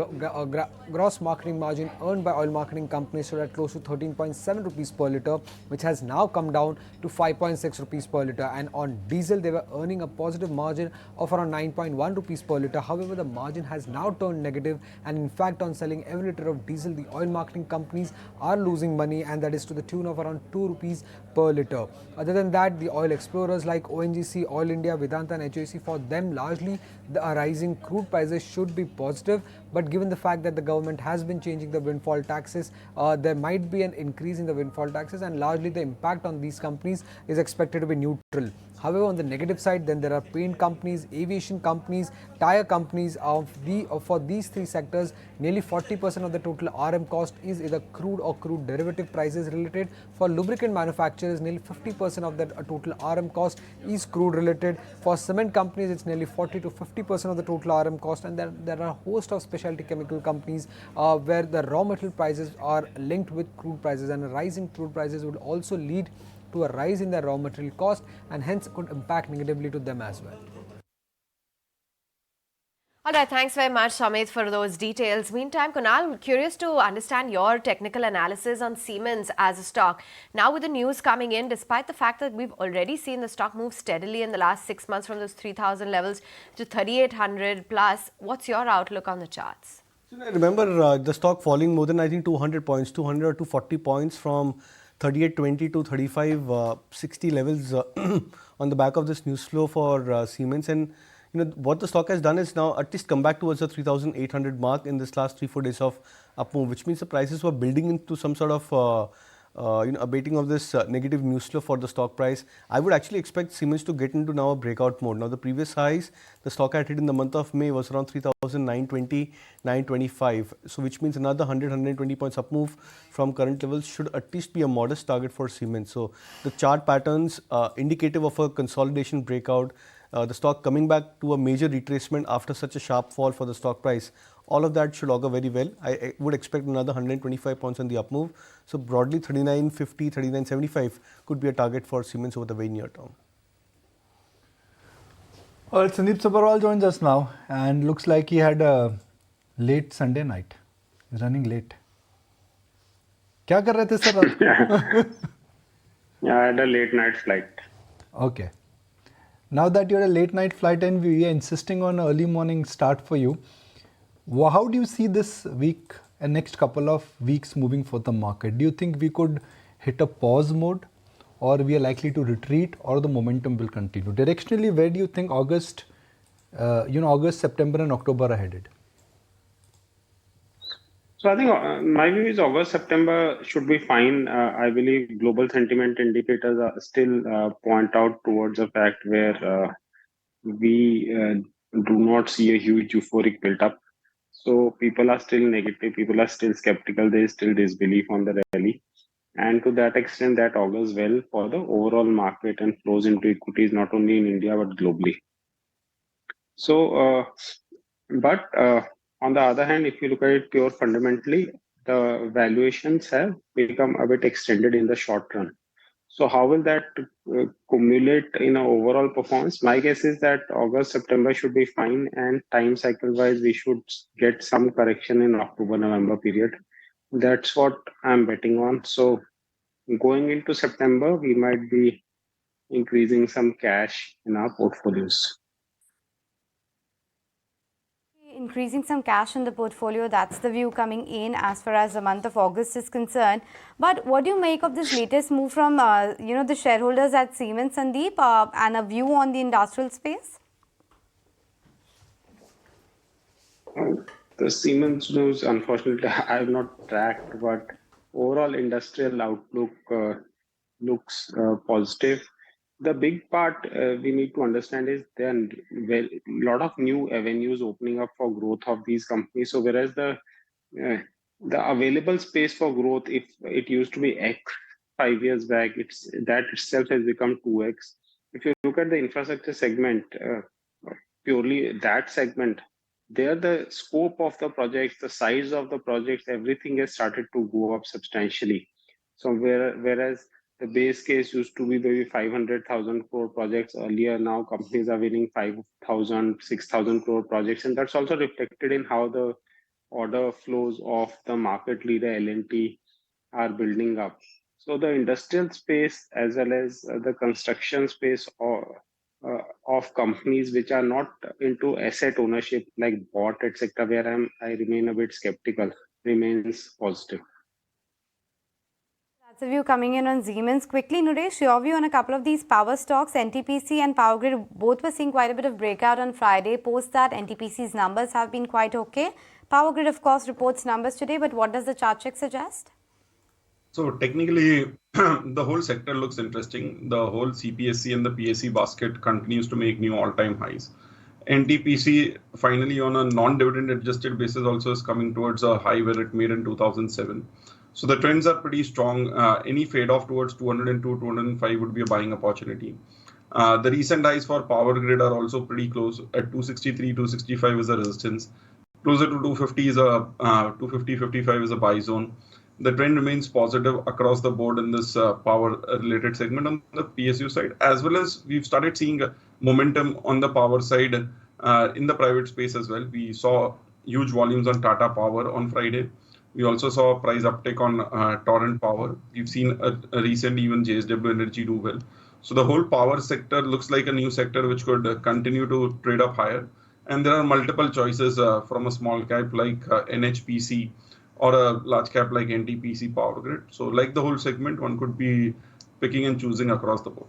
gross marketing margin earned by oil marketing companies stood at close to 13.7 rupees per litre, which has now come down to 5.6 rupees per litre. And on diesel, they were earning a positive margin of around 9.1 rupees per litre. However, the margin has now turned negative, and in fact, on selling every litre of diesel, the oil marketing companies are losing money, and that is to the tune of around 2 rupees per litre. Other than that, the oil explorers like ONGC, Oil India, Vedanta and HOC, for them largely the rising crude prices should be positive, but given the fact that the government has been changing the windfall taxes, there might be an increase in the windfall taxes, and largely the impact on these companies is expected to be neutral. However, on the negative side, then there are paint companies, aviation companies, tire companies. For these three sectors, nearly 40% of the total RM cost is either crude or crude derivative prices related. For lubricant manufacturers, nearly 50% of that total RM cost is crude related. For cement companies, it's nearly 40 to 50% of the total RM cost, and there are a host of specialty chemical companies where the raw material prices are linked with crude prices, and rising crude prices would also lead to a rise in their raw material cost and hence could impact negatively to them as well. All right, thanks very much, Samit, for those details. Meantime, Kunal, I'm curious to understand your technical analysis on Siemens as a stock. Now, with the news coming in, despite the fact that we've already seen the stock move steadily in the last 6 months from those 3,000 levels to 3,800 plus, what's your outlook on the charts? So I remember the stock falling more than, I think, 200 points, 200 or 240 points from 38.20 to 35.60 levels on the back of this news flow for Siemens. And what the stock has done is now at least come back towards the 3,800 mark in this last 3-4 days of up move, which means the prices were building into some sort of abating of this negative news flow for the stock price. I would actually expect Siemens to get into now a breakout mode. Now, the previous highs the stock had hit in the month of May was around 3,920, 925. So, which means another 100, 120 points up move from current levels should at least be a modest target for Siemens. So, the chart patterns indicative of a consolidation breakout, the stock coming back to a major retracement after such a sharp fall for the stock price. All of that should augur very well. I would expect another 125 points on the up move. So broadly 39.50, 39.75 could be a target for Siemens over the very near term. Well, Sandeep Sabharwal joins us now and looks like he had a late Sunday night. He's running late. क्या कर रहे थे sir? Yeah, I had a late night flight. Okay. Now that you're a late night flight and we are insisting on early morning start for you, how do you see this week and next couple of weeks moving for the market? Do you think we could hit a pause mode, or we are likely to retreat, or the momentum will continue? Directionally, where do you think August, September and October are headed? So I think my view is August, September should be fine. I believe global sentiment indicators are still point out towards a fact where we do not see a huge euphoric build-up. So people are still negative, people are still skeptical, there is still disbelief on the rally. And to that extent, that augurs well for the overall market and flows into equities, not only in India, but globally. So, on the other hand, if you look at it pure fundamentally, the valuations have become a bit extended in the short run. So how will that cumulate in our overall performance? My guess is that August, September should be fine, and time cycle wise, we should get some correction in October, November period. That's what I'm betting on. So going into September, we might be increasing some cash in our portfolios. Increasing some cash in the portfolio, that's the view coming in as far as the month of August is concerned. But what do you make of this latest move from the shareholders at Siemens, Sandeep, and a view on the industrial space? The Siemens news, unfortunately, I have not tracked, but overall industrial outlook looks positive. The big part we need to understand is there are a lot of new avenues opening up for growth of these companies. So whereas the available space for growth, if it used to be X 5 years back, that itself has become 2X. If you look at the infrastructure segment, purely that segment, there the scope of the projects, the size of the projects, everything has started to go up substantially. So whereas the base case used to be maybe 500,000 crore projects earlier, now companies are winning 5,000, 6,000 crore projects, and that's also reflected in how the order flows of the market leader L&T are building up. So the industrial space as well as the construction space of companies which are not into asset ownership like bot, etc., where I remain a bit skeptical, remains positive. That's a view coming in on Siemens. Quickly, Naresh, your view on a couple of these power stocks, NTPC and Power Grid, both were seeing quite a bit of breakout on Friday. Post that, NTPC's numbers have been quite okay. Power Grid, of course, reports numbers today, but what does the chart check suggest? So technically, the whole sector looks interesting. The whole CPSC and the PSC basket continues to make new all-time highs. NTPC finally on a non-dividend adjusted basis also is coming towards a high where it made in 2007. So the trends are pretty strong. Any fade off towards 202, 205 would be a buying opportunity. The recent highs for Power Grid are also pretty close. At 263, 265 is a resistance. Closer to 250 is a 250, 55 is a buy zone. The trend remains positive across the board in this power-related segment on the PSU side, as well as we've started seeing momentum on the power side in the private space as well. We saw huge volumes on Tata Power on Friday. We also saw a price uptick on Torrent Power. We've seen a recent even JSW Energy do well. So the whole power sector looks like a new sector which could continue to trade up higher. And there are multiple choices from a small cap like NHPC or a large cap like NTPC Power Grid. So like the whole segment, one could be picking and choosing across the board.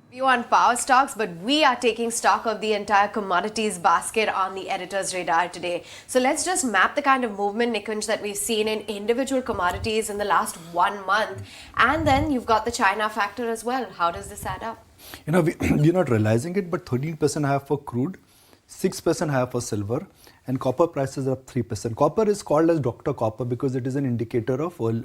View on power stocks, but we are taking stock of the entire commodities basket on the editor's radar today. So let's just map the kind of movement, Nikunj, that we've seen in individual commodities in the last 1 month. And then you've got the China factor as well. How does this add up? We're not realizing it, but 13% higher for crude, 6% higher for silver, and copper prices are up 3%. Copper is called as Dr. Copper because it is an indicator of oil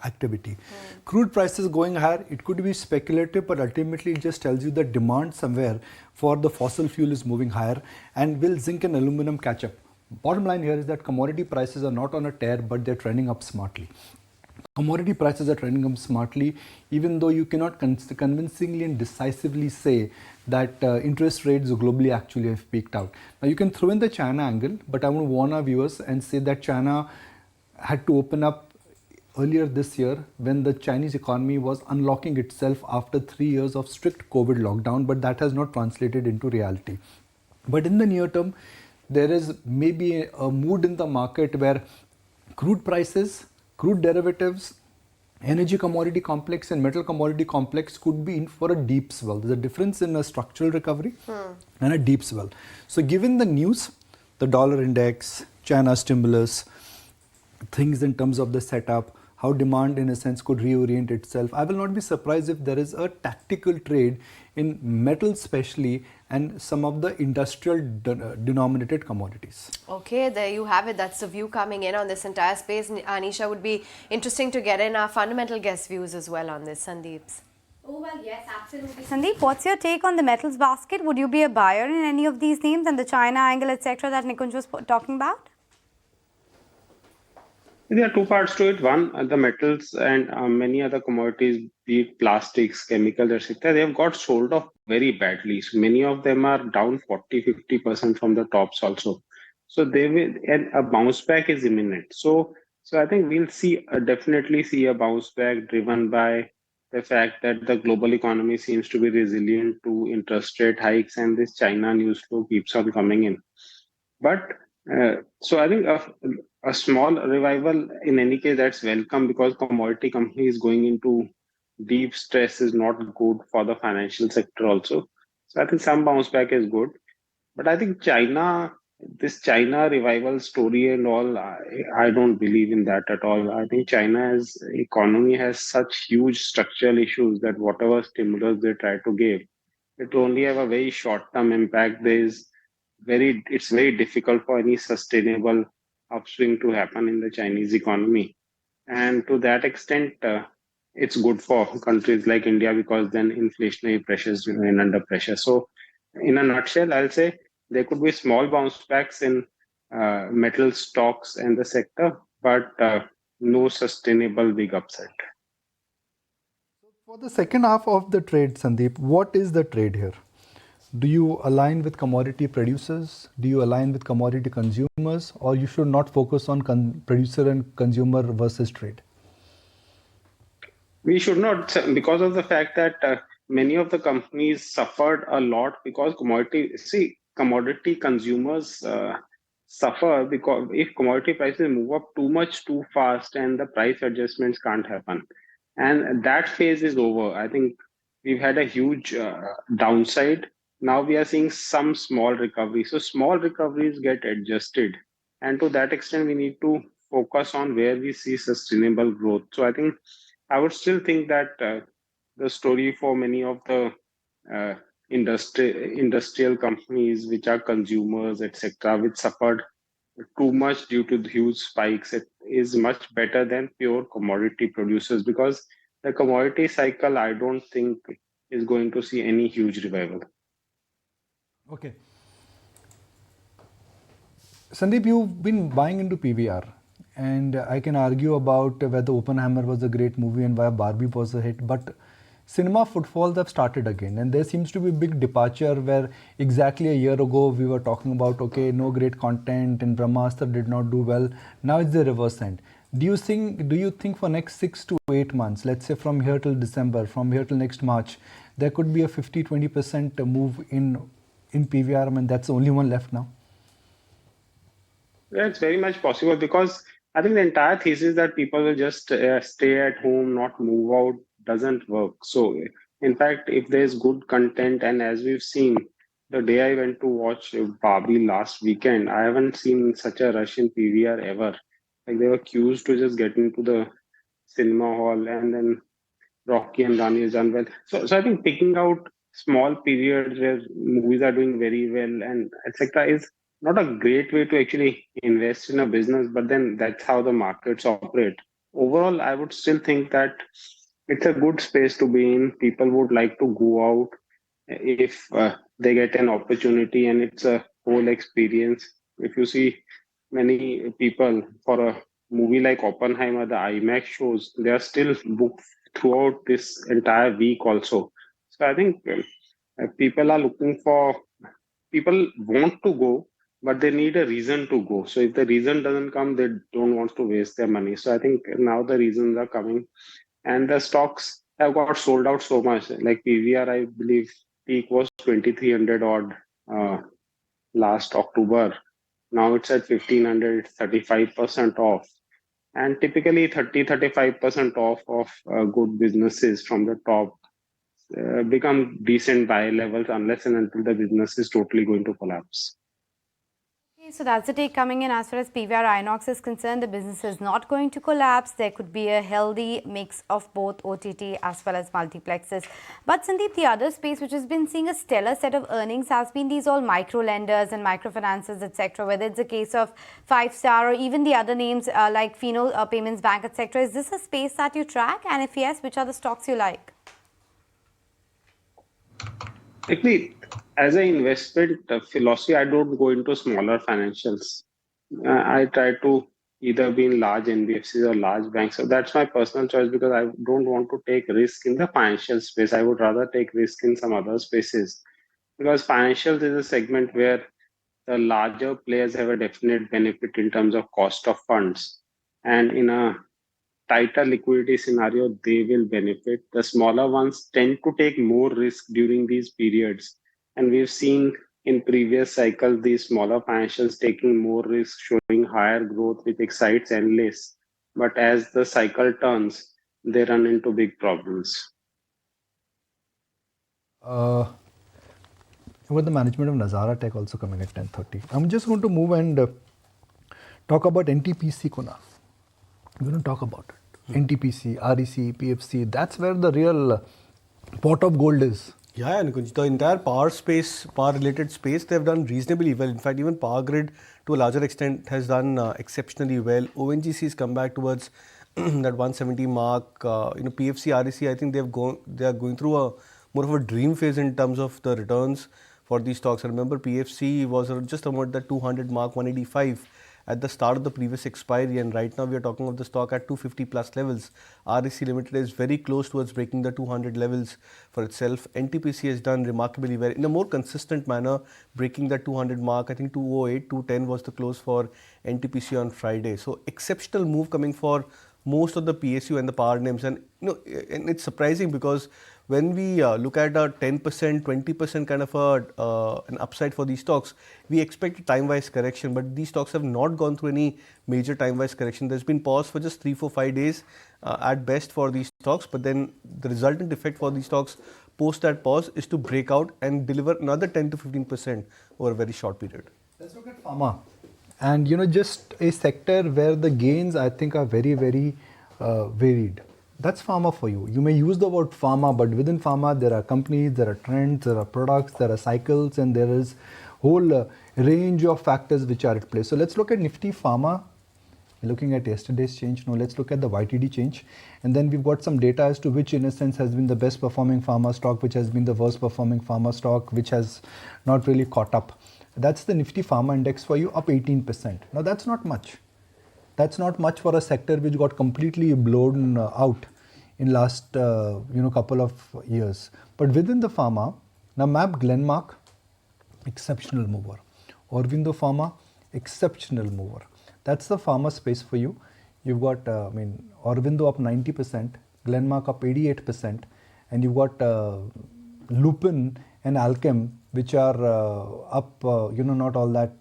activity. Crude prices going higher, it could be speculative, but ultimately it just tells you that demand somewhere for the fossil fuel is moving higher, and will zinc and aluminum catch up? Bottom line here is that commodity prices are not on a tear, but they're trending up smartly. Commodity prices are trending up smartly, even though you cannot convincingly and decisively say that interest rates globally actually have peaked out. Now you can throw in the China angle, but I want to warn our viewers and say that China had to open up earlier this year when the Chinese economy was unlocking itself after 3 years of strict COVID lockdown, but that has not translated into reality. But in the near term, there is maybe a mood in the market where crude prices, crude derivatives, energy commodity complex and metal commodity complex could be in for a deep swell. There's a difference in a structural recovery and a deep swell. So given the news, the dollar index, China stimulus, things in terms of the setup, how demand in a sense could reorient itself, I will not be surprised if there is a tactical trade in metal especially and some of the industrial denominated commodities. Okay, there you have it. That's the view coming in on this entire space. Anisha, would be interesting to get in our fundamental guest views as well on this. Sandeep's. Oh, well, yes, absolutely. Sandeep, what's your take on the metals basket? Would you be a buyer in any of these names and the China angle, etc., that Nikunj was talking about? There are two parts to it. One, the metals and many other commodities, be it plastics, chemicals, etc., they have got sold off very badly. So many of them are down 40-50% from the tops also. So they will, and a bounce back is imminent. So I think we'll see definitely see a bounce back driven by the fact that the global economy seems to be resilient to interest rate hikes, and this China news flow keeps on coming in. But so I think a small revival in any case that's welcome, because commodity companies going into deep stress is not good for the financial sector also. So I think some bounce back is good. But I think this China revival story and all, I don't believe in that at all. I think China's economy has such huge structural issues that whatever stimulus they try to give, it will only have a very short-term impact. It's very difficult for any sustainable upswing to happen in the Chinese economy. And to that extent, it's good for countries like India, because then inflationary pressures remain under pressure. So, in a nutshell, I'll say there could be small bounce backs in metal stocks and the sector, but no sustainable big upside. For the second half of the trade, Sandeep, what is the trade here? Do you align with commodity producers? Do you align with commodity consumers? Or you should not focus on producer and consumer versus trade? We should not, because of the fact that many of the companies suffered a lot because commodity consumers suffer because if commodity prices move up too much too fast and the price adjustments can't happen. And that phase is over. I think we've had a huge downside. Now we are seeing some small recovery. So small recoveries get adjusted. And to that extent, we need to focus on where we see sustainable growth. So I think I would still think that the story for many of the uh, industrial companies, which are consumers, etc., which suffered too much due to the huge spikes, it is much better than pure commodity producers, because the commodity cycle, I don't think, is going to see any huge revival. Okay. Sandeep, you've been buying into PVR, and I can argue about whether Oppenheimer was a great movie and why Barbie was a hit, but cinema footfalls have started again, and there seems to be a big departure where exactly a year ago we were talking about, okay, no great content and Brahmastra did not do well. Now it's the reverse end. Do you think for next 6 to 8 months, let's say from here till December, from here till next March, there could be a 50-20% move in PVR? I mean, that's the only one left now. Yeah, it's very much possible, because I think the entire thesis that people will just stay at home, not move out, doesn't work. So, in fact, if there's good content, and as we've seen, the day I went to watch Barbie last weekend, I haven't seen such a rush in PVR ever. Like, there were queues to just get into the cinema hall, and then Rocky and Rani has done well. So I think picking out small periods where movies are doing very well and etc. is not a great way to actually invest in a business, but then that's how the markets operate. Overall, I would still think that it's a good space to be in. People would like to go out if they get an opportunity, and it's a whole experience. If you see many people for a movie like Oppenheimer, the IMAX shows, they are still booked throughout this entire week also. So I think people are looking for, people want to go, but they need a reason to go. So if the reason doesn't come, they don't want to waste their money. So I think now the reasons are coming, and the stocks have got sold out so much. Like PVR, I believe peak was 2300 odd last October. Now it's at 1500, 35% off. And typically 35% off of good businesses from the top become decent buy levels, unless and until the business is totally going to collapse. Okay, so that's the take coming in. As far as PVR Inox is concerned, the business is not going to collapse. There could be a healthy mix of both OTT as well as multiplexes. But Sandeep, the other space which has been seeing a stellar set of earnings has been these all micro lenders and microfinances, etc. Whether it's a case of 5-star or even the other names like Fino Payments Bank, etc. Is this a space that you track? And if yes, which are the stocks you like? Actually, as an investment philosophy, I don't go into smaller financials. I try to either be in large NBFCs or large banks. So that's my personal choice because I don't want to take risk in the financial space. I would rather take risk in some other spaces because financials is a segment where the larger players have a definite benefit in terms of cost of funds. And in a tighter liquidity scenario, they will benefit. The smaller ones tend to take more risk during these periods. And we've seen in previous cycles, these smaller financials taking more risk, showing higher growth, which excites analysts. But as the cycle turns, they run into big problems. With the management of Nazara Tech also coming at 10:30. I'm just going to move and talk about NTPC Kuna. We're going to talk about it. NTPC, REC, PFC, that's where the real pot of gold is. Yeah, Nikunj, the entire power space, power related space, they've done reasonably well. In fact, even Power Grid to a larger extent has done exceptionally well. ONGC has come back towards that 170 mark. PFC, REC, I think they are going through a more of a dream phase in terms of the returns for these stocks. I remember PFC was just about the 200 mark, 185 at the start of the previous expiry, and right now we are talking of the stock at 250 plus levels. REC Limited is very close towards breaking the 200 levels for itself. NTPC has done remarkably well in a more consistent manner, breaking the 200 mark. I think 208, 210 was the close for NTPC on Friday. So exceptional move coming for most of the PSU and the power names, and and it's surprising because when we look at a 10%, 20% kind of an upside for these stocks, we expect a time-wise correction, but these stocks have not gone through any major time-wise correction. There's been pause for just 3, 4, 5 days at best for these stocks, but then the resultant effect for these stocks post that pause is to break out and deliver another 10 to 15% over a very short period. Let's look at pharma. And just a sector where the gains I think are very, very varied. That's pharma for you. You may use the word pharma, but within pharma there are companies, there are trends, there are products, there are cycles, and there is whole range of factors which are at play. So let's look at Nifty Pharma. Looking at yesterday's change. Now let's look at the YTD change, and then we've got some data as to which in a sense has been the best performing pharma stock, which has been the worst performing pharma stock, which has not really caught up. That's the Nifty Pharma Index for you, up 18%. Now that's not much. That's not much for a sector which got completely blown out in last couple of years. But within the pharma, now MAP Glenmark, exceptional mover. Aurobindo Pharma, exceptional mover. That's the pharma space for you. You've got, Aurobindo up 90%, Glenmark up 88%, and you've got Lupin and Alchem, which are up, not all that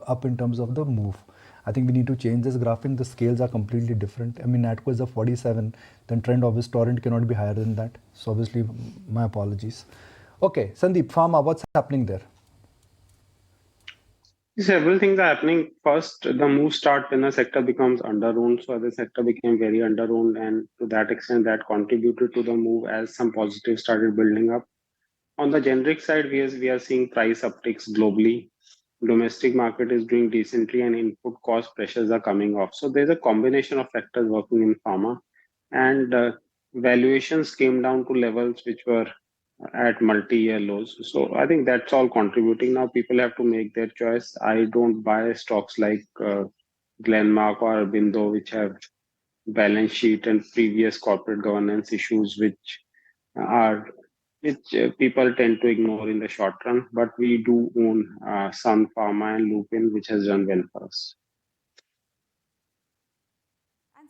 up in terms of the move. I think we need to change this graphing. The scales are completely different. Natco is a 47, then trend obvious torrent cannot be higher than that. So obviously, my apologies. Okay, Sandeep, pharma, what's happening there? Several things are happening. First, the move start when the sector becomes under-owned. So the sector became very under-owned, and to that extent, that contributed to the move as some positives started building up. On the generic side, we are seeing price upticks globally. Domestic market is doing decently, and input cost pressures are coming off. So there's a combination of factors working in pharma, and valuations came down to levels which were at multi-year lows. So I think that's all contributing. Now people have to make their choice. I don't buy stocks like Glenmark or Aurobindo, which have balance sheet and previous corporate governance issues, which people tend to ignore in the short run. But we do own Sun Pharma and Lupin, which has done well for us.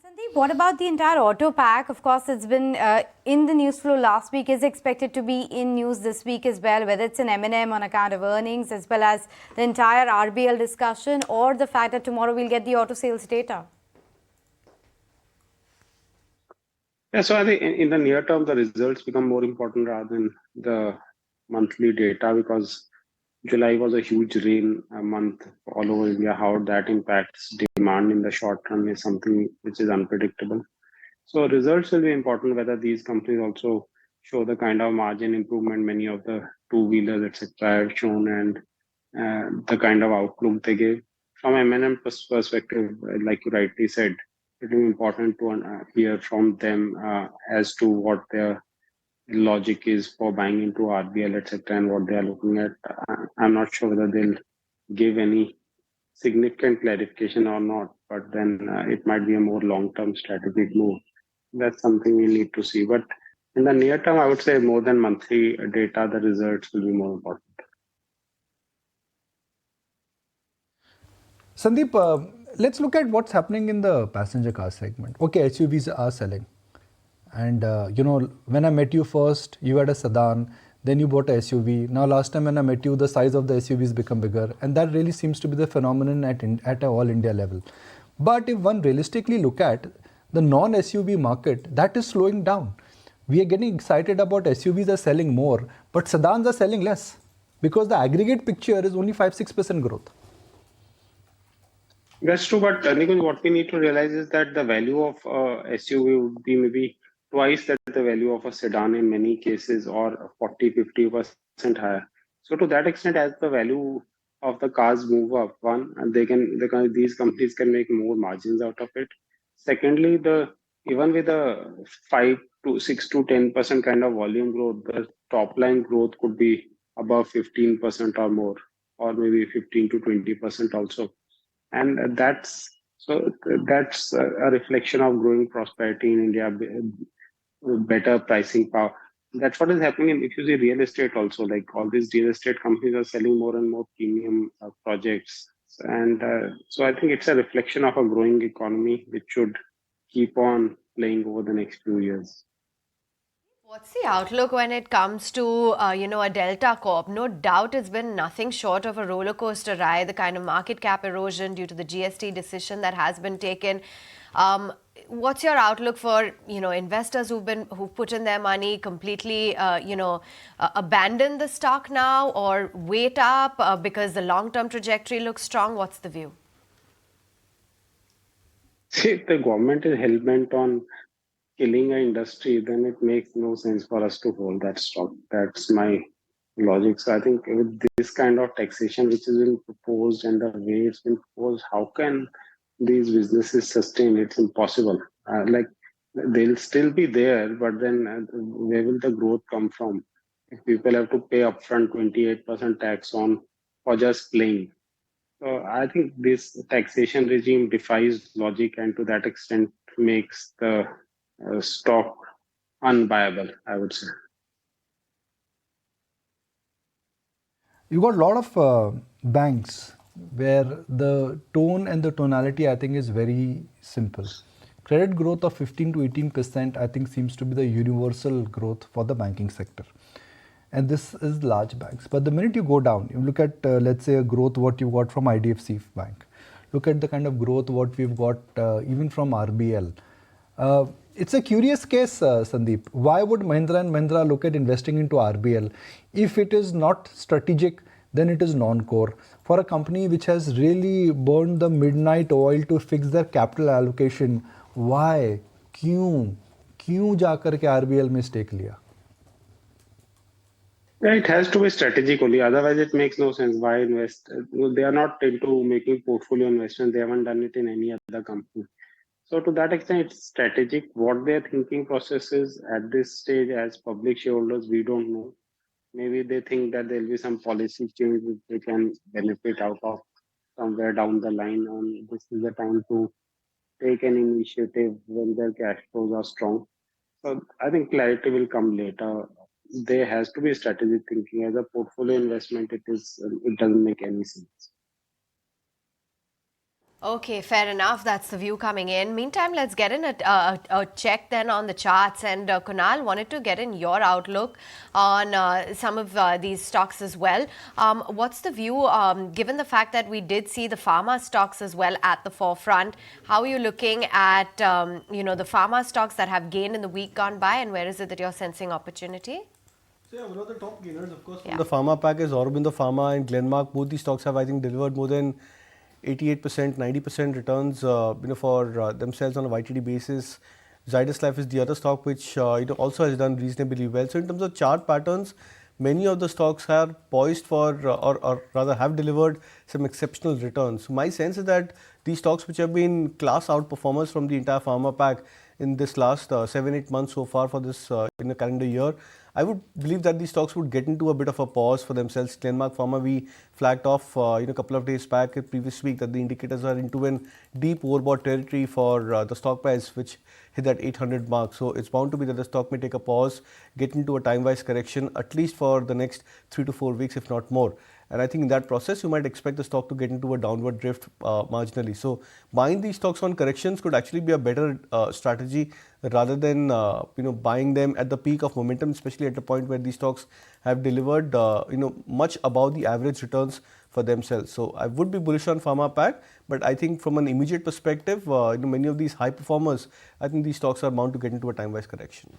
Sandeep, what about the entire auto pack? Of course, it's been in the news flow last week, is expected to be in news this week as well, whether it's an M&M on account of earnings, as well as the entire RBL discussion, or the fact that tomorrow we'll get the auto sales data. Yeah, so I think in the near term, the results become more important rather than the monthly data, because July was a huge rain month all over India. How that impacts demand in the short run is something which is unpredictable. So results will be important, whether these companies also show the kind of margin improvement many of the two-wheelers, etc. have shown, and the kind of outlook they gave. From M&M perspective, like you rightly said, it will be important to hear from them as to what their logic is for buying into RBL, etc., and what they are looking at. I'm not sure whether they'll give any significant clarification or not, but then it might be a more long-term strategic move. That's something we need to see. But in the near term, I would say more than monthly data, the results will be more important. Sandeep, let's look at what's happening in the passenger car segment. Okay, SUVs are selling. And when I met you first, you had a sedan, then you bought a SUV. Now last time when I met you, the size of the SUVs become bigger. And that really seems to be the phenomenon at an all India level. But if one realistically look at the non-SUV market, that is slowing down. We are getting excited about SUVs are selling more, but sedans are selling less because the aggregate picture is only 5-6% growth. That's true, but Nikunj, what we need to realize is that the value of SUV would be maybe twice that the value of a sedan in many cases, or 40-50% higher. So to that extent, as the value of the cars move up, one, and these companies can make more margins out of it. Secondly, even with a 6 to 10% kind of volume growth, the top line growth could be above 15% or more, or maybe 15 to 20% also. And that's a reflection of growing prosperity in India, better pricing power. That's what is happening. If you see real estate also, like all these real estate companies are selling more and more premium projects. And so I think it's a reflection of a growing economy, which should keep on playing over the next few years. What's the outlook when it comes to, a Delta Corp? No doubt it's been nothing short of a roller coaster ride, the kind of market cap erosion due to the GST decision that has been taken. What's your outlook for, investors who've put in their money, completely, abandon the stock now, or wait up because the long-term trajectory looks strong? What's the view? See, if the government is hell-bent on killing an industry, then it makes no sense for us to hold that stock. That's my logic. So I think with this kind of taxation which has been proposed and the way it's been proposed, how can these businesses sustain? It's impossible. They'll still be there, but then where will the growth come from? If people have to pay upfront 28% tax for just playing. So I think this taxation regime defies logic, and to that extent makes the stock unviable, I would say. You got a lot of banks where the tone and the tonality, I think, is very simple. Credit growth of 15 to 18%, I think, seems to be the universal growth for the banking sector. And this is large banks. But the minute you go down, you look at, let's say, a growth what you got from IDFC Bank. Look at the kind of growth what we've got even from RBL. It's a curious case, Sandeep. Why would Mahindra & Mahindra look at investing into RBL? If it is not strategic, then it is non-core. For a company which has really burned the midnight oil to fix their capital allocation, why? क्यों जाकर के RBL में stake लिया? Yeah, it has to be strategic only. Otherwise, it makes no sense. Why invest? They are not into making portfolio investment. They haven't done it in any other company. So to that extent, it's strategic. What their thinking process is at this stage as public shareholders, we don't know. Maybe they think that there will be some policy change which they can benefit out of somewhere down the line, and this is the time to take an initiative when their cash flows are strong. So I think clarity will come later. There has to be strategic thinking. As a portfolio investment, it doesn't make any sense. Okay, fair enough. That's the view coming in. Meantime, let's get in a check then on the charts. And Kunal, wanted to get in your outlook on some of these stocks as well. What's the view, given the fact that we did see the pharma stocks as well at the forefront? How are you looking at, the pharma stocks that have gained in the week gone by, and where is it that you're sensing opportunity? So yeah, one of the top gainers, of course, from the pharma pack is Aurobindo Pharma and Glenmark. Both these stocks have, I think, delivered more than 88%, 90% returns, for themselves on a YTD basis. Zydus Life is the other stock which, also has done reasonably well. So in terms of chart patterns, many of the stocks are poised for, or rather have delivered some exceptional returns. So my sense is that these stocks which have been class outperformers from the entire pharma pack, in this last 7-8 months so far for this in the calendar year, I would believe that these stocks would get into a bit of a pause for themselves. Glenmark Pharma, we flagged off a couple of days back, previous week, that the indicators are into an deep overbought territory for the stock price, which hit that 800 mark. So it's bound to be that the stock may take a pause, get into a time-wise correction, at least for the next 3 to 4 weeks, if not more. And I think in that process, you might expect the stock to get into a downward drift marginally. So buying these stocks on corrections could actually be a better strategy rather than buying them at the peak of momentum, especially at the point where these stocks have delivered much above the average returns for themselves. So I would be bullish on Pharma Pack, but I think from an immediate perspective, many of these high performers, I think these stocks are bound to get into a time-wise correction.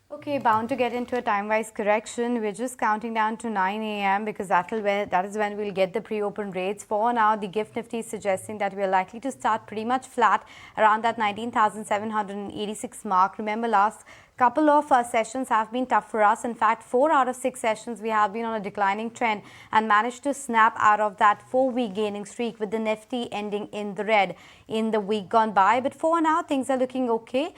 Okay, bound to get into a time-wise correction. We're just counting down to 9 a.m. because that is when we'll get the pre-open rates. For now, the GIFT Nifty is suggesting that we're likely to start pretty much flat around that 19,786 mark. Remember, last couple of sessions have been tough for us. In fact, 4 out of 6 sessions we have been on a declining trend and managed to snap out of that 4-week gaining streak, with the Nifty ending in the red in the week gone by. But for now, things are looking okay.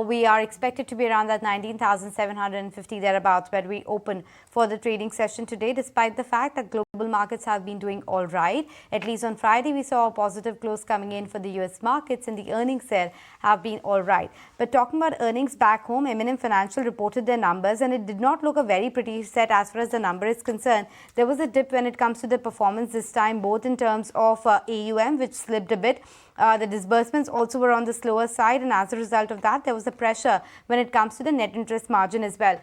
We are expected to be around that 19,750 thereabouts where we open for the trading session today, despite the fact that global markets have been doing all right. At least on Friday, we saw a positive close coming in for the US markets, and the earnings there have been all right. But talking about earnings back home, M&M Financial reported their numbers, and it did not look a very pretty set as far as the number is concerned. There was a dip when it comes to the performance this time, both in terms of AUM, which slipped a bit. The disbursements also were on the slower side, and as a result of that, there was a pressure when it comes to the net interest margin as well.